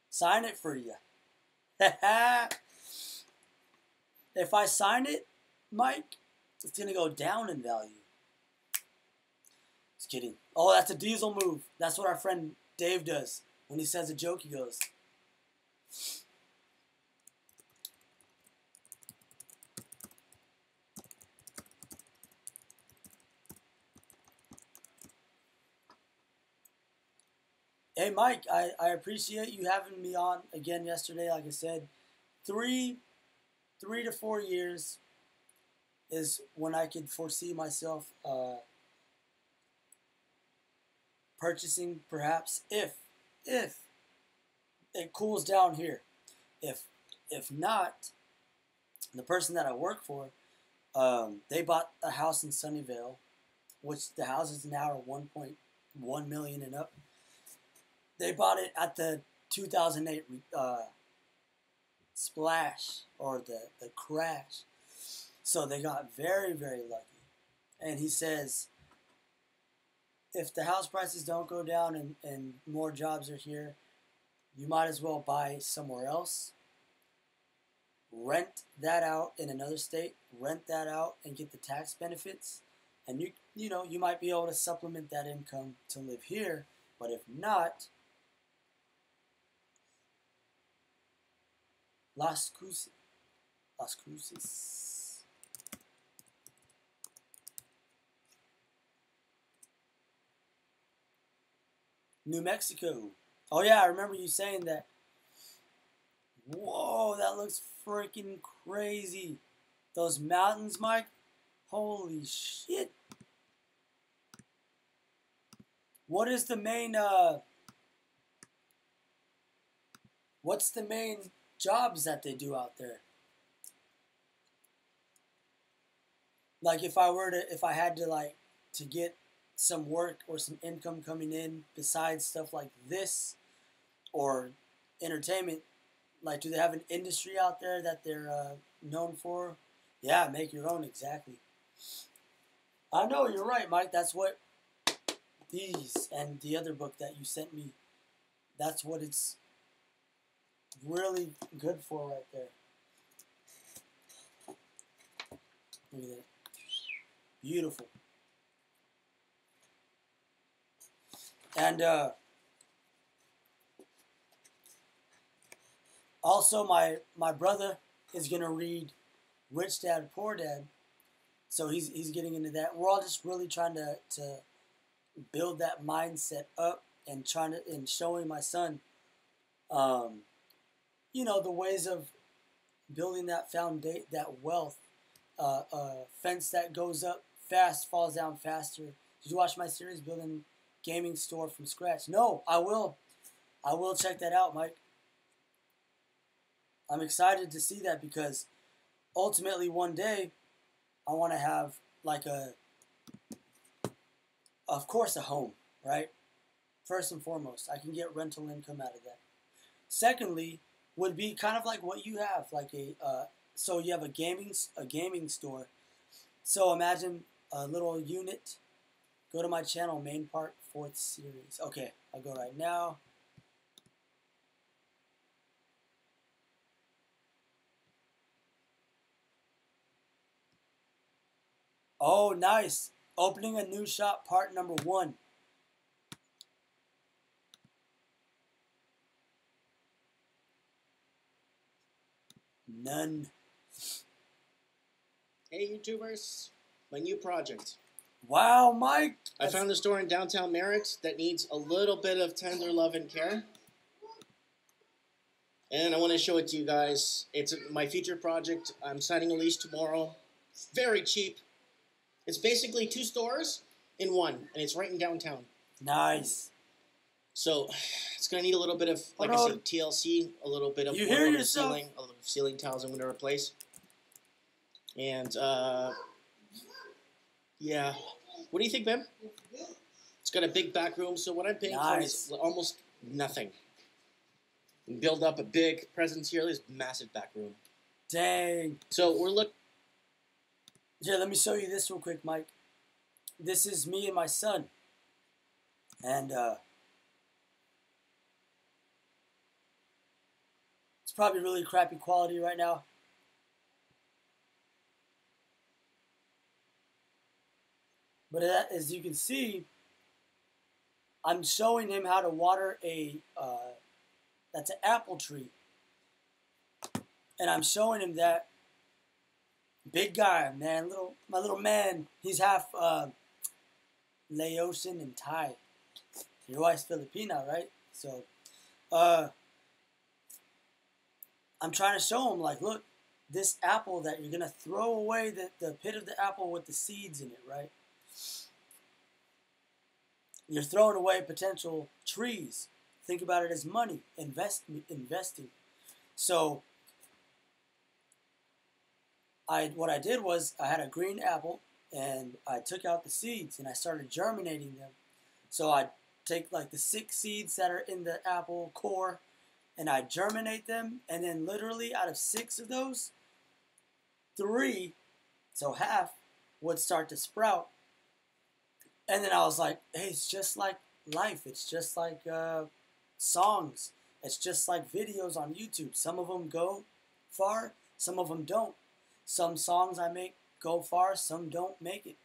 Sign it for you. If I sign it, Mike, it's going to go down in value. Just kidding. Oh, that's a Diesel move. That's what our friend Dave does. When he says a joke, he goes. Hey, Mike, I appreciate you having me on again yesterday. Like I said, 3 to 4 years is when I could foresee myself purchasing, perhaps, if it cools down here. If not, the person that I work for, they bought a house in Sunnyvale, which the houses now are 1.1 million and up. They bought it at the 2008 splash, or the crash. So they got very, very lucky. And he says, if the house prices don't go down and more jobs are here, you might as well buy somewhere else, rent that out in another state, rent that out and get the tax benefits. And you might be able to supplement that income to live here. But if not, Las Cruces. New Mexico. Oh yeah, I remember you saying that. Whoa, that looks freaking crazy. Those mountains, Mike. Holy shit. What is the main what's the main jobs that they do out there? Like if I had to get some work or some income coming in besides stuff like this or entertainment, like do they have an industry out there that they're known for. Yeah, make your own, exactly. I know, you're right, Mike. That's what these and the other book that you sent me, that's what it's really good for right there. Look at that. Beautiful. And also my brother is going to read Rich Dad Poor Dad. So he's getting into that. We're all just really trying to build that mindset up and showing my son, the ways of building that foundation, that wealth. Fence that goes up fast falls down faster. Did you watch my series, Building Gaming Store from Scratch? No, I will. I will check that out, Mike. I'm excited to see that because ultimately one day I want to have like of course, a home, right? First and foremost, I can get rental income out of that. Secondly, would be kind of like what you have, like so you have a gaming store. So imagine a little unit. Go to my channel, main part, 4th series. Okay, I'll go right now. Oh, nice. Opening a new shop, part number 1. None. Hey YouTubers, my new project. Wow, Mike. I found a store in downtown Merritt that needs a little bit of tender love and care. And I want to show it to you guys. It's my future project. I'm signing a lease tomorrow. It's very cheap. It's basically 2 stores in one, and it's right in downtown. Nice. So it's going to need a little bit of, like I said, TLC, a little bit of ceiling, a little ceiling tiles I'm going to replace. And, yeah. What do you think, babe? It's got a big back room, so what I'm paying for is almost nothing. And build up a big presence here. This massive back room. Dang. So we're looking. Yeah, let me show you this real quick, Mike. This is me and my son. And, it's probably really crappy quality right now. But as you can see, I'm showing him how to water that's an apple tree. And I'm showing him that big guy, man, my little man, he's half Laotian and Thai. Your wife's Filipina, right? So, I'm trying to show him, like, look, this apple that you're going to throw away the pit of the apple with the seeds in it, right? You're throwing away potential trees. Think about it as money, investing. So, what I did was I had a green apple and I took out the seeds and I started germinating them. So I take like the 6 seeds that are in the apple core and I germinate them, and then literally out of 6 of those, 3, so half, would start to sprout. And then I was like, hey, it's just like life. It's just like songs. It's just like videos on YouTube. Some of them go far, some of them don't. Some songs I make go far, some don't make it.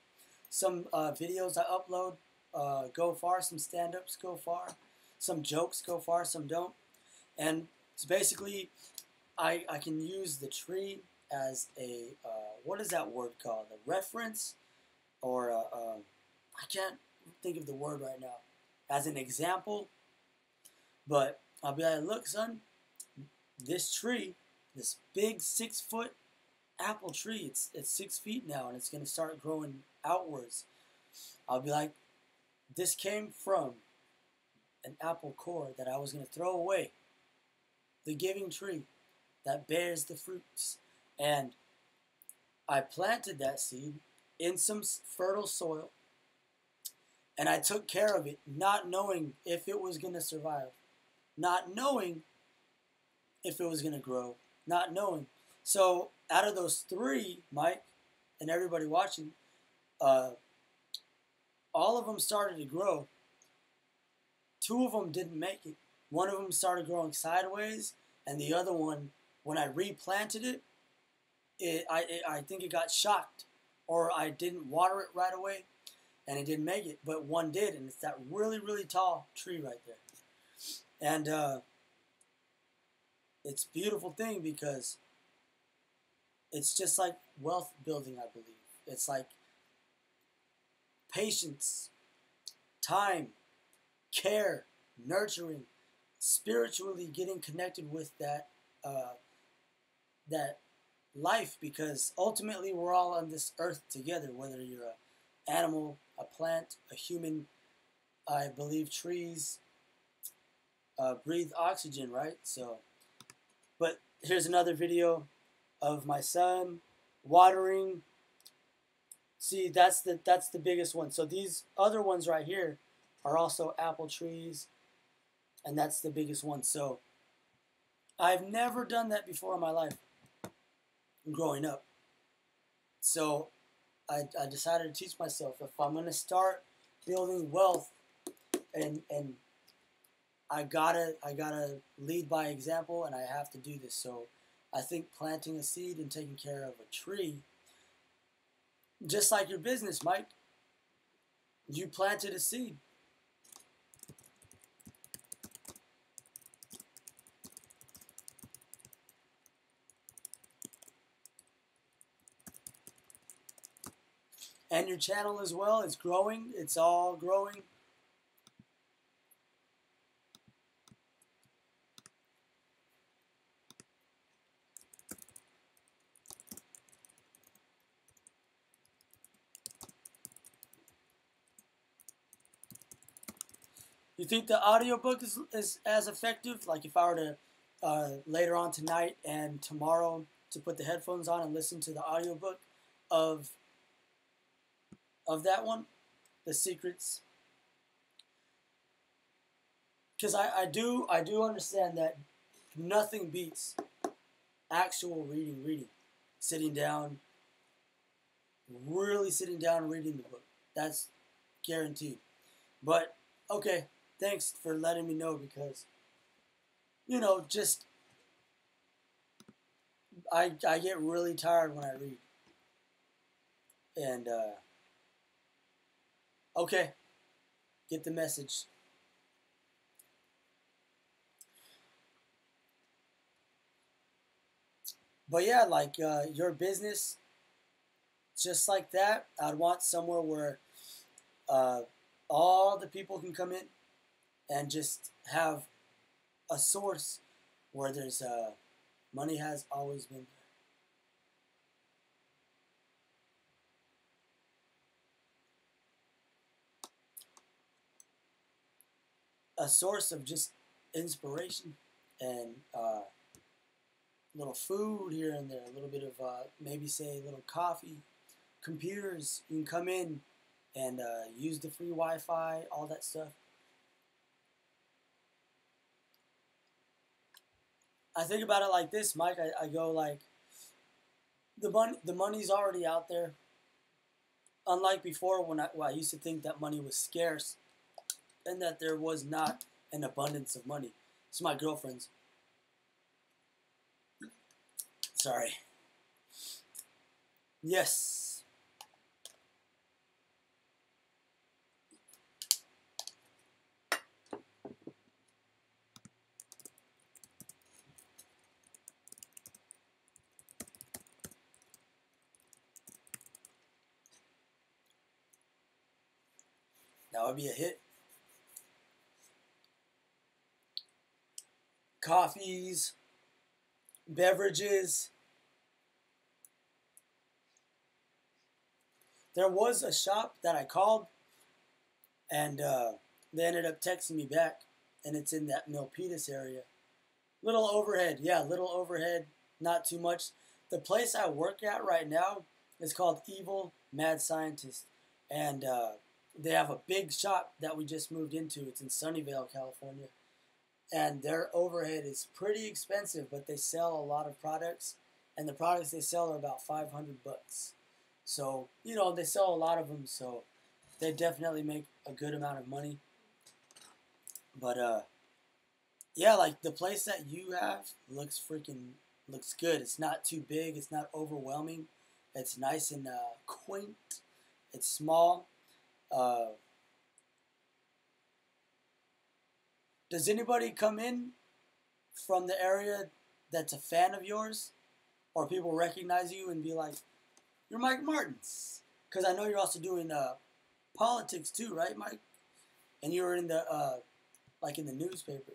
Some videos I upload go far, some stand-ups go far. Some jokes go far, some don't. And it's basically, I can use the tree as a, what is that word called? A reference? Or I can't think of the word right now. As an example. But I'll be like, look, son, this tree, this big 6-foot apple tree, it's 6 feet now, and it's going to start growing outwards. I'll be like, this came from an apple core that I was going to throw away. The giving tree that bears the fruits. And I planted that seed in some fertile soil, and I took care of it, not knowing if it was going to survive, not knowing if it was going to grow, not knowing. So out of those 3, Mike, and everybody watching, all of them started to grow. 2 of them didn't make it. One of them started growing sideways, and the other one, when I replanted it, I think it got shocked, or I didn't water it right away, and it didn't make it. But one did, and it's that really, really tall tree right there. And it's a beautiful thing because it's just like wealth building, I believe. It's like patience, time, care, nurturing, spiritually getting connected with that that life, because ultimately we're all on this earth together, whether you're an animal, a plant, a human. I believe trees breathe oxygen, right? So, but here's another video of my son watering. See, that's the biggest one. So these other ones right here are also apple trees, and that's the biggest one. So I've never done that before in my life growing up. So I decided to teach myself, if I'm going to start building wealth, and I gotta lead by example, and I have to do this. So I think planting a seed and taking care of a tree, just like your business, Mike, you planted a seed. And your channel as well, it's growing. It's all growing. You think the audiobook is as effective? Like if I were to later on tonight and tomorrow to put the headphones on and listen to the audiobook of that one, The Secrets. Because I do understand that nothing beats actual reading. Sitting down, really sitting down and reading the book. That's guaranteed. But, okay, thanks for letting me know, because, you know, just, I get really tired when I read. And, okay, get the message. But yeah, like your business, just like that, I'd want somewhere where all the people can come in and just have a source where there's money has always been there. A source of just inspiration and little food here and there, a little bit of maybe say a little coffee, computers. You can come in and use the free Wi-Fi, all that stuff. I think about it like this, Mike. I go like, the money's already out there. Unlike before, when I used to think that money was scarce and that there was not an abundance of money. It's my girlfriend's. Sorry. Yes. That would be a hit. Coffees, beverages. There was a shop that I called, and they ended up texting me back, and it's in that Milpitas area. Little overhead, yeah, little overhead, not too much. The place I work at right now is called Evil Mad Scientist, and they have a big shop that we just moved into. It's in Sunnyvale, California. And their overhead is pretty expensive, but they sell a lot of products, and the products they sell are about $500. So you know they sell a lot of them, so they definitely make a good amount of money. But yeah, like the place that you have looks good. It's not too big. It's not overwhelming. It's nice and quaint. It's small. Does anybody come in from the area that's a fan of yours, or people recognize you and be like, "You're Mike Martins"? Because I know you're also doing politics too, right, Mike? And you were in the like in the newspaper.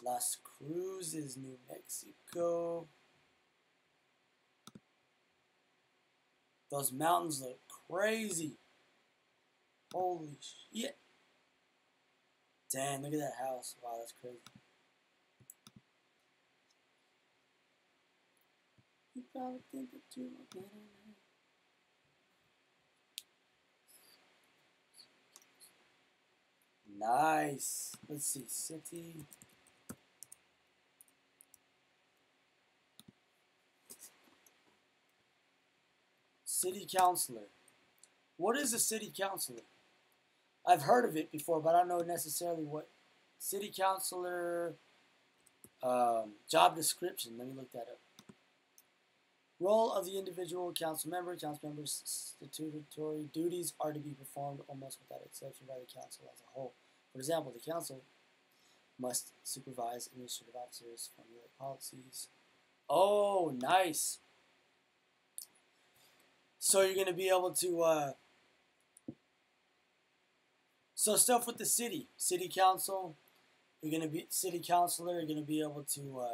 Las Cruces, New Mexico. Those mountains look crazy. Holy shit. Damn, look at that house. Wow, that's crazy. You probably think that you are better now. Nice. Let's see. City. City councilor. What is a city councilor? I've heard of it before, but I don't know necessarily what. City councilor, job description. Let me look that up. Role of the individual council member. Council members' statutory duties are to be performed almost without exception by the council as a whole. For example, the council must supervise administrative officers, formulate policies. Oh, nice. So you're going to be able to, so stuff with the city council, you're going to be, city councilor, you're going to be able to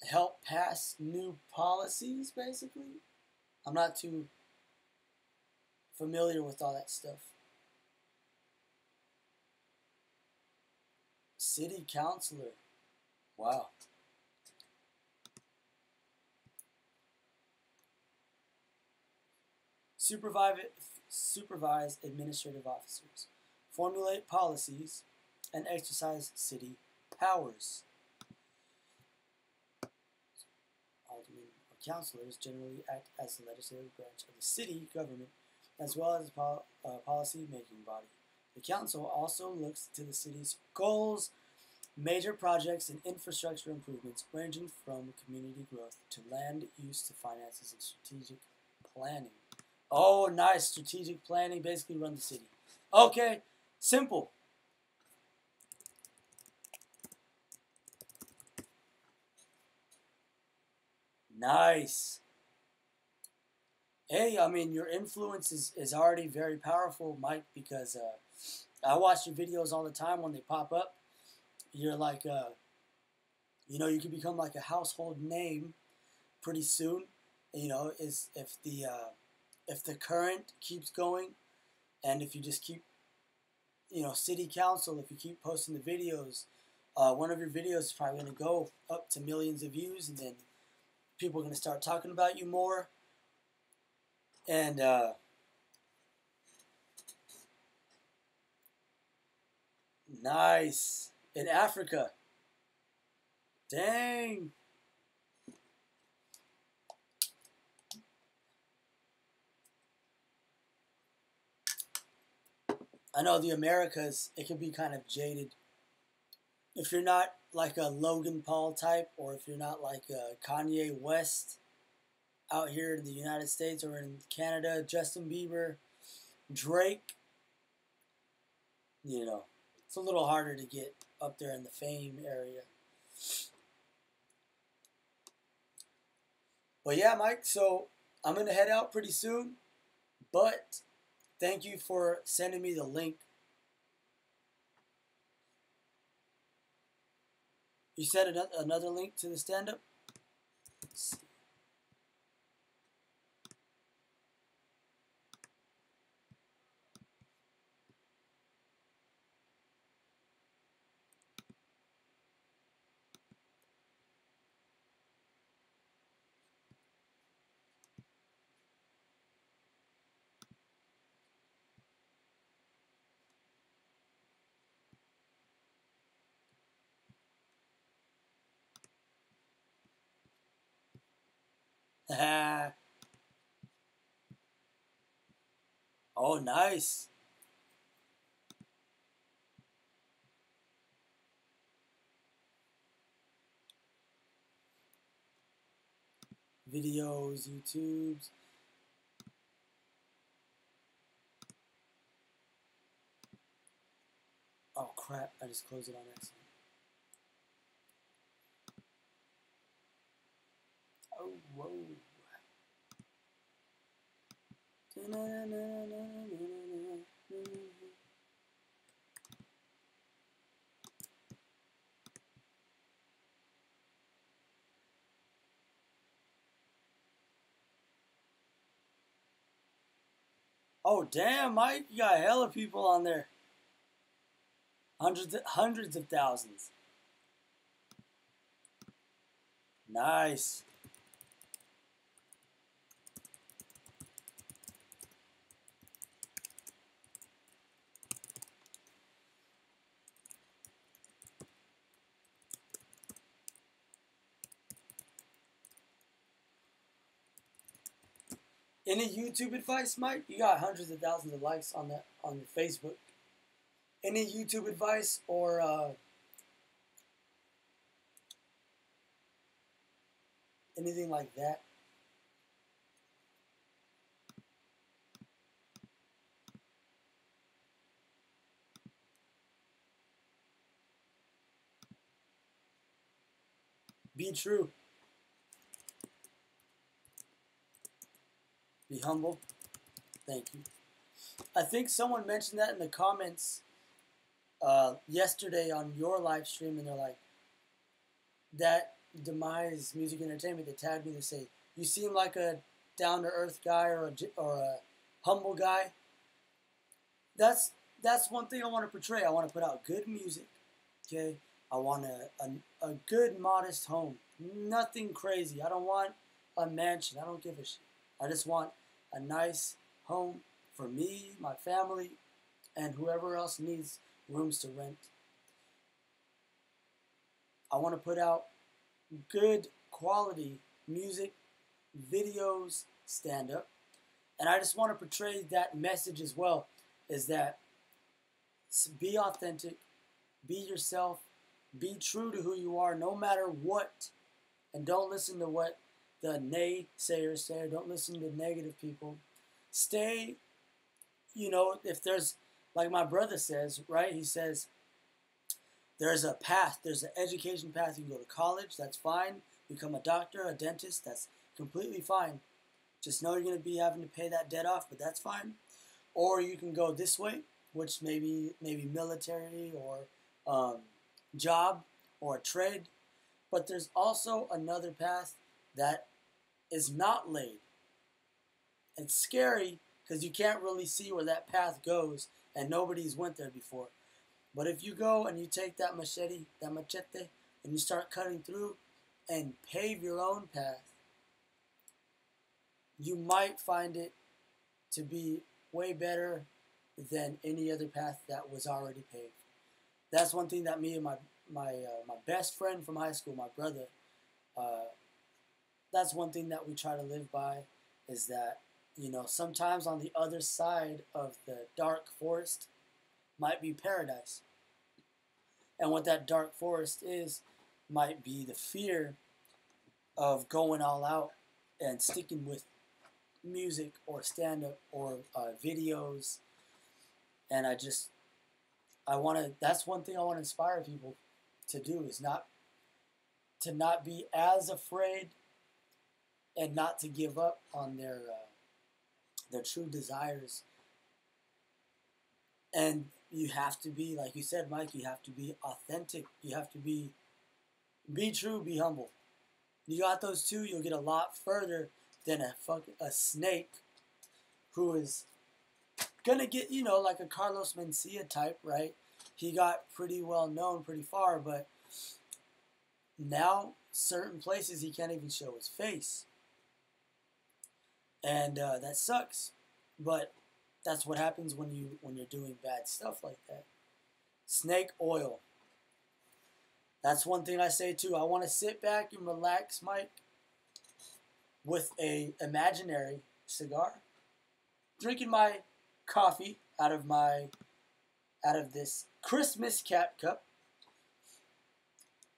help pass new policies, basically. I'm not too familiar with all that stuff. City councilor. Wow. Supervise administrative officers, formulate policies, and exercise city powers. Aldermen or councilors generally act as the legislative branch of the city government, as well as a policy-making body. The council also looks to the city's goals, major projects, and infrastructure improvements, ranging from community growth to land use to finances and strategic planning. Oh, nice. Strategic planning, basically run the city. Okay, simple. Nice. Hey, I mean, your influence is already very powerful, Mike, because I watch your videos all the time when they pop up. You're like, you know, you can become like a household name pretty soon. You know, if the current keeps going, and if you just keep, you know, city council, if you keep posting the videos, one of your videos is probably going to go up to millions of views, and then people are going to start talking about you more. And nice. In Africa. Dang. I know the Americas, it can be kind of jaded. If you're not like a Logan Paul type, or if you're not like a Kanye West out here in the United States or in Canada, Justin Bieber, Drake, you know, it's a little harder to get up there in the fame area. But yeah, Mike, so I'm going to head out pretty soon, but thank you for sending me the link. You sent another link to the stand-up? Let's see. Oh, nice. Videos, YouTubes. Oh crap, I just closed it on accident. Oh, whoa. Oh damn, Mike, you got hella people on there. Hundreds of thousands. Nice. Any YouTube advice, Mike? You got hundreds of thousands of likes on that on your Facebook. Any YouTube advice or anything like that? Be true. Be humble. Thank you. I think someone mentioned that in the comments yesterday on your live stream, and they're like, that Demise Music Entertainment, they tagged me to say, you seem like a down-to-earth guy or a humble guy. That's one thing I want to portray. I want to put out good music, okay? I want a good, modest home. Nothing crazy. I don't want a mansion. I don't give a shit. I just want a nice home for me, my family, and whoever else needs rooms to rent. I want to put out good quality music, videos, stand-up. And I just want to portray that message as well, is that be authentic, be yourself, be true to who you are no matter what. And don't listen to what the naysayers say. Don't listen to negative people. Stay, if there's, like my brother says, right? He says, there's a path. There's an education path. You can go to college. That's fine. Become a doctor, a dentist. That's completely fine. Just know you're going to be having to pay that debt off, but that's fine. Or you can go this way, which maybe military or job or a trade. But there's also another path that is not laid. It's scary because you can't really see where that path goes, and nobody's went there before. But if you go and you take that machete, and you start cutting through and pave your own path, you might find it to be way better than any other path that was already paved. That's one thing that me and my best friend from high school, my brother, that's one thing that we try to live by, is that, sometimes on the other side of the dark forest might be paradise. And what that dark forest is might be the fear of going all out and sticking with music or stand-up or videos. And that's one thing I want to inspire people to do, is to not be as afraid and not to give up on their true desires. And you have to be, like you said, Mike, you have to be authentic. You have to be true, be humble. You got those two, you'll get a lot further than a snake who is gonna get, like a Carlos Mencia type, right? He got pretty well known pretty far, but now certain places he can't even show his face. And that sucks. But that's what happens when you're doing bad stuff like that. Snake oil. That's one thing I say too. I want to sit back and relax, Mike, with a imaginary cigar, drinking my coffee out of this Christmas cat cup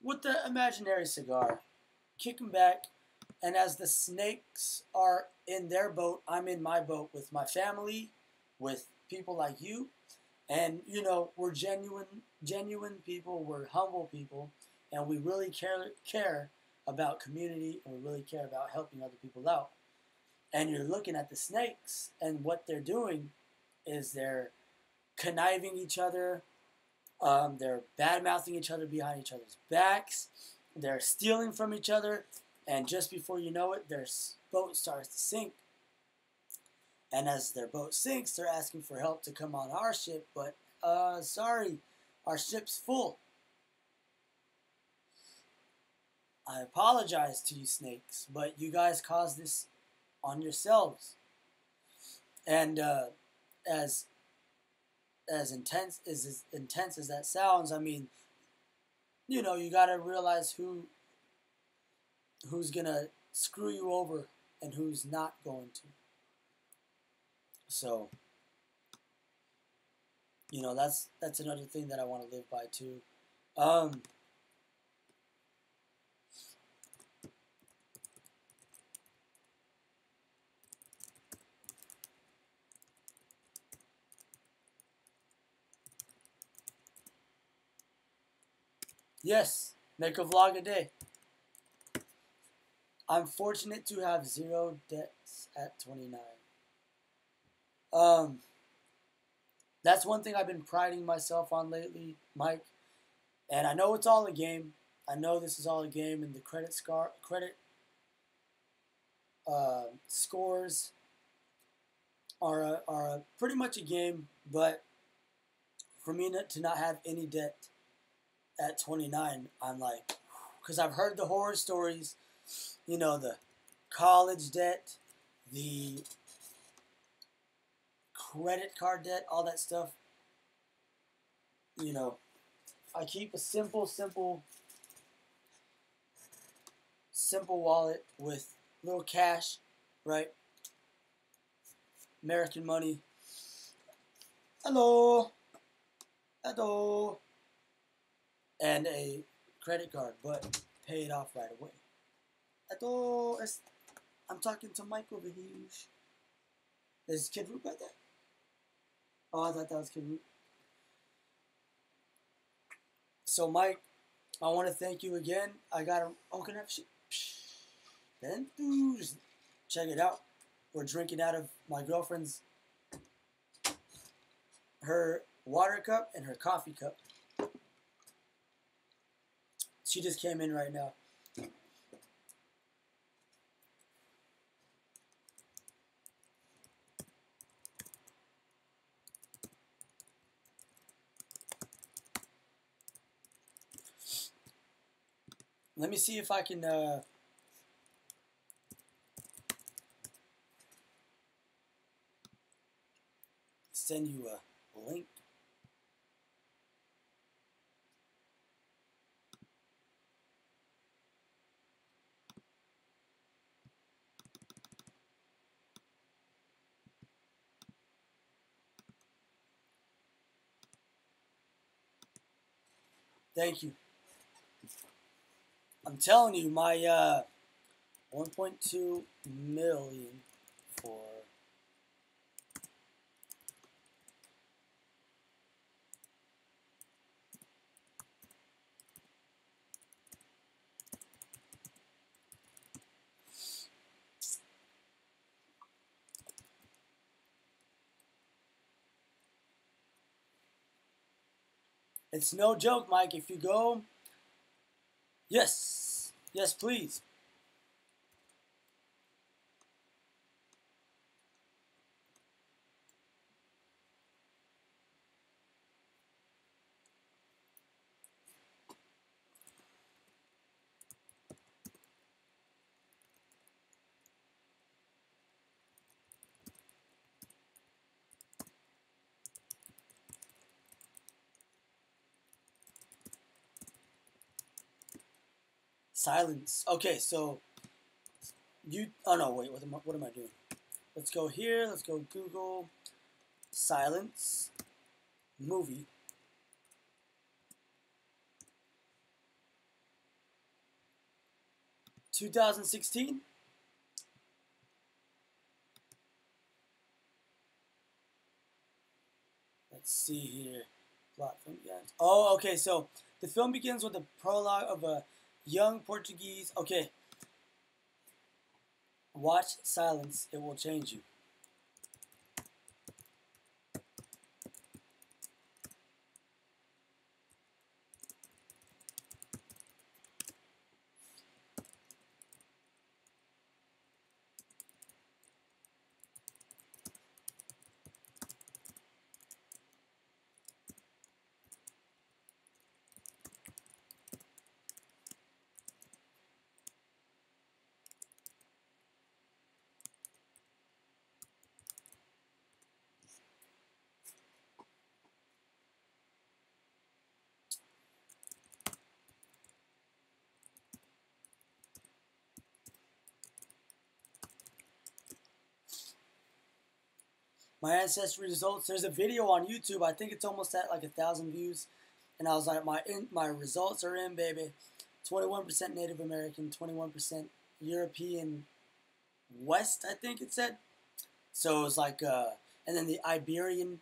with the imaginary cigar, kicking back, and as the snakes are in their boat, I'm in my boat with my family, with people like you, and you know, we're genuine people, we're humble people, and we really care about community, and we really care about helping other people out. And you're looking at the snakes, and what they're doing is they're conniving each other, they're bad-mouthing each other behind each other's backs, they're stealing from each other, and just before you know it, their boat starts to sink. And as their boat sinks, they're asking for help to come on our ship, but sorry, our ship's full. I apologize to you snakes, but you guys caused this on yourselves. And as intense as that sounds, I mean, you know, you gotta realize who's gonna screw you over and who's not going to. So, you know, that's another thing that I want to live by too. Yes, make a vlog a day. I'm fortunate to have 0 debts at 29. That's one thing I've been priding myself on lately, Mike. And I know it's all a game. I know this is all a game, and the credit scores are pretty much a game. But for me to not have any debt at 29, I'm like, because I've heard the horror stories, you know, the college debt, the credit card debt, all that stuff. You know, I keep a simple wallet with little cash, right? American money. Hello. And a credit card, but pay it off right away. I'm talking to Mike over here. Is Kid Root right there? Oh, I thought that was Kid Root. So, Mike, I want to thank you again. I got a... can I have shit? Then, just check it out. We're drinking out of my girlfriend's... her water cup and her coffee cup. She just came in right now. Let me see if I can send you a link. Thank you. I'm telling you, my 1.2 million for it's no joke, Mike. If you go, yes, please. Silence. Okay, so Oh no, wait. What am I doing? Let's go here. Let's go Google Silence movie. (2016). Let's see here. Plot film, yeah. Oh, okay. So the film begins with a prologue of a young Portuguese. Okay. Watch Silence. It will change you. My ancestry results. There's a video on YouTube. I think it's almost at like 1,000 views, and I was like, my results are in, baby. 21% Native American, 21% European West, I think it said. So it was like, and then the Iberian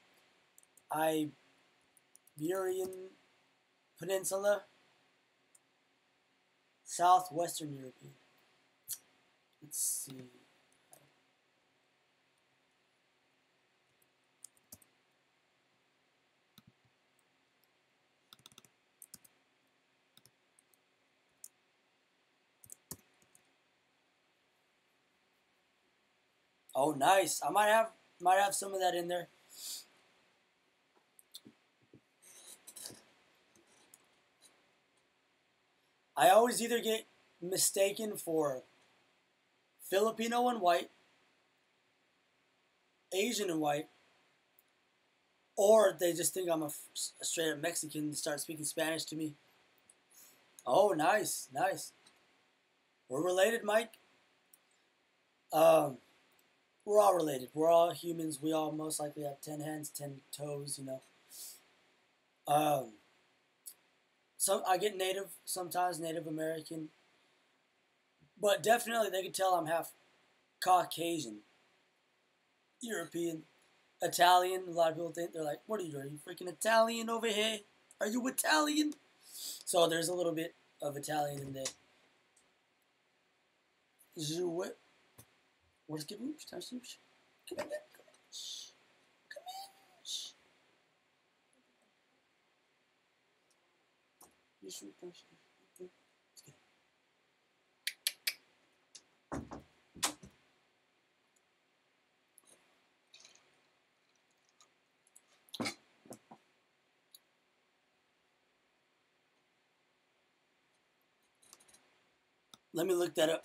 Peninsula, Southwestern European. Let's see. Oh, nice. I might have some of that in there. I always either get mistaken for Filipino and white, Asian and white, or they just think I'm a straight up Mexican and start speaking Spanish to me. Oh, nice, nice. We're related, Mike. We're all related. We're all humans. We all most likely have 10 hands, 10 toes, you know. So I get Native, sometimes Native American. But definitely they can tell I'm half Caucasian. European. Italian. A lot of people think, they're like, what are you freaking Italian over here? Are you Italian? So there's a little bit of Italian in there. What is good news? Come in. Come in. Let me look that up.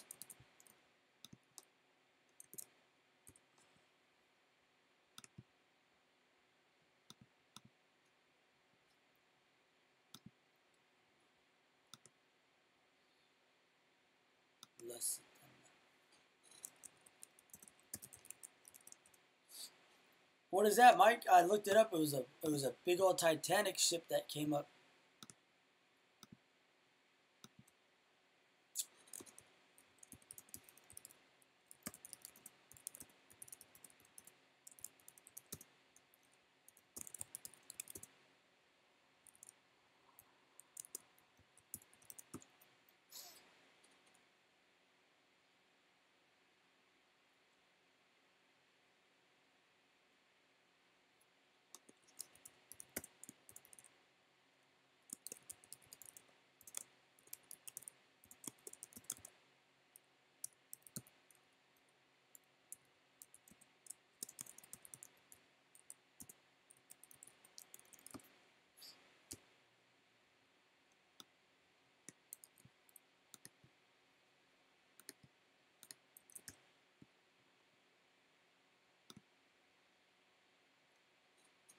What is that, Mike? I looked it up. It was a big old Titanic ship that came up.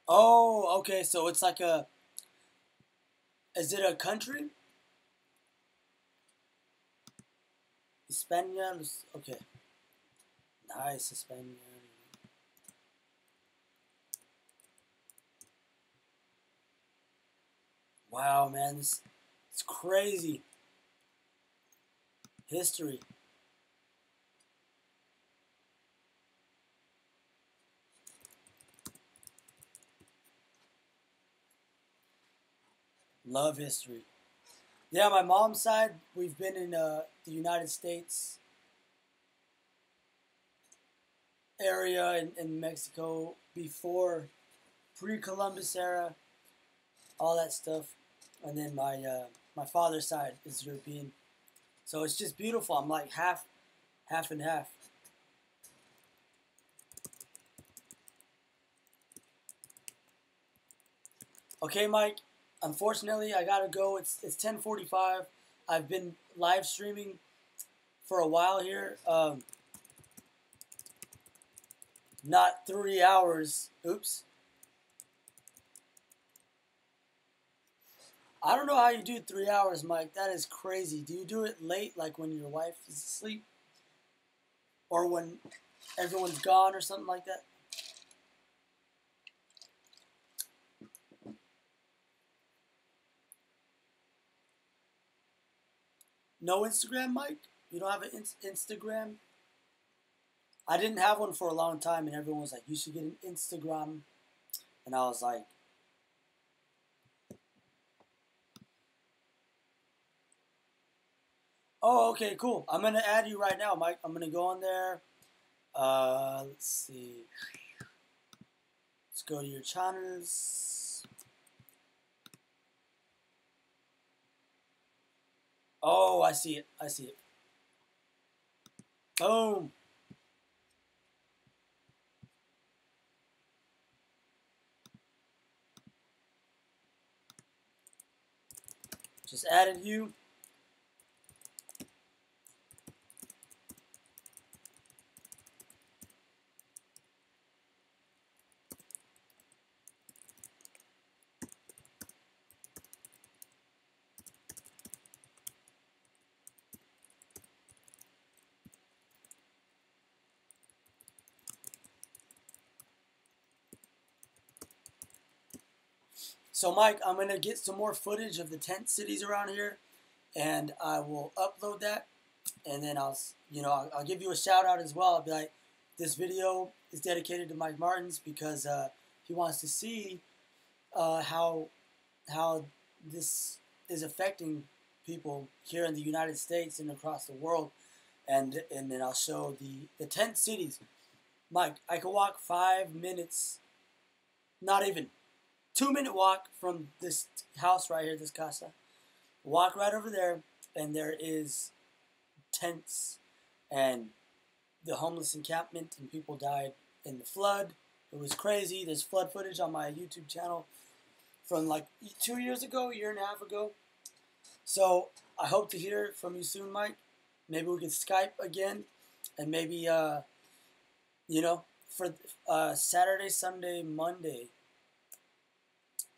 Oh, okay. So it's like a. Is it a country? Spaniards. Okay. Nice, Spaniard. Wow, man, it's crazy. History. Love history. Yeah, my mom's side, we've been in the United States area in Mexico before, pre-Columbus era, all that stuff. And then my father's side is European. So it's just beautiful. I'm like half and half. Okay, Mike. Unfortunately, I gotta go. It's 10:45. I've been live streaming for a while here. Not 3 hours. Oops. I don't know how you do 3 hours, Mike. That is crazy. Do you do it late, like when your wife is asleep? Or when everyone's gone or something like that? No Instagram, Mike? You don't have an Instagram? I didn't have one for a long time, and everyone was like, you should get an Instagram. And I was like, oh, okay, cool. I'm going to add you right now, Mike. I'm going to go on there. Let's see. Let's go to your channels. Oh, I see it. I see it. Boom. Just added you. So, Mike, I'm going to get some more footage of the tent cities around here, and I will upload that, and then I'll give you a shout out as well. I'll be like, this video is dedicated to Mike Martins because he wants to see how this is affecting people here in the United States and across the world, and then I'll show the tent cities. Mike, I could walk 5 minutes, not even 2-minute walk from this house right here, this casa. Walk right over there, and there is tents and the homeless encampment, and people died in the flood. It was crazy. There's flood footage on my YouTube channel from like 2 years ago, 1.5 years ago. So I hope to hear from you soon, Mike. Maybe we can Skype again, and maybe for Saturday, Sunday, Monday.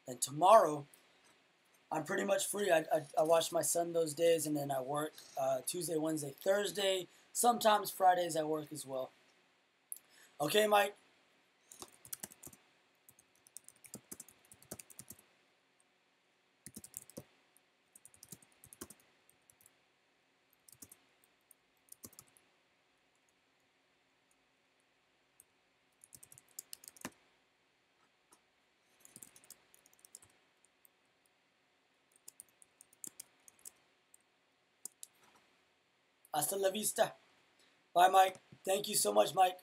And tomorrow, I'm pretty much free. I watch my son those days, and then I work Tuesday, Wednesday, Thursday. Sometimes Fridays I work as well. Okay, Mike? Hasta la vista. Bye, Mike. Thank you so much, Mike.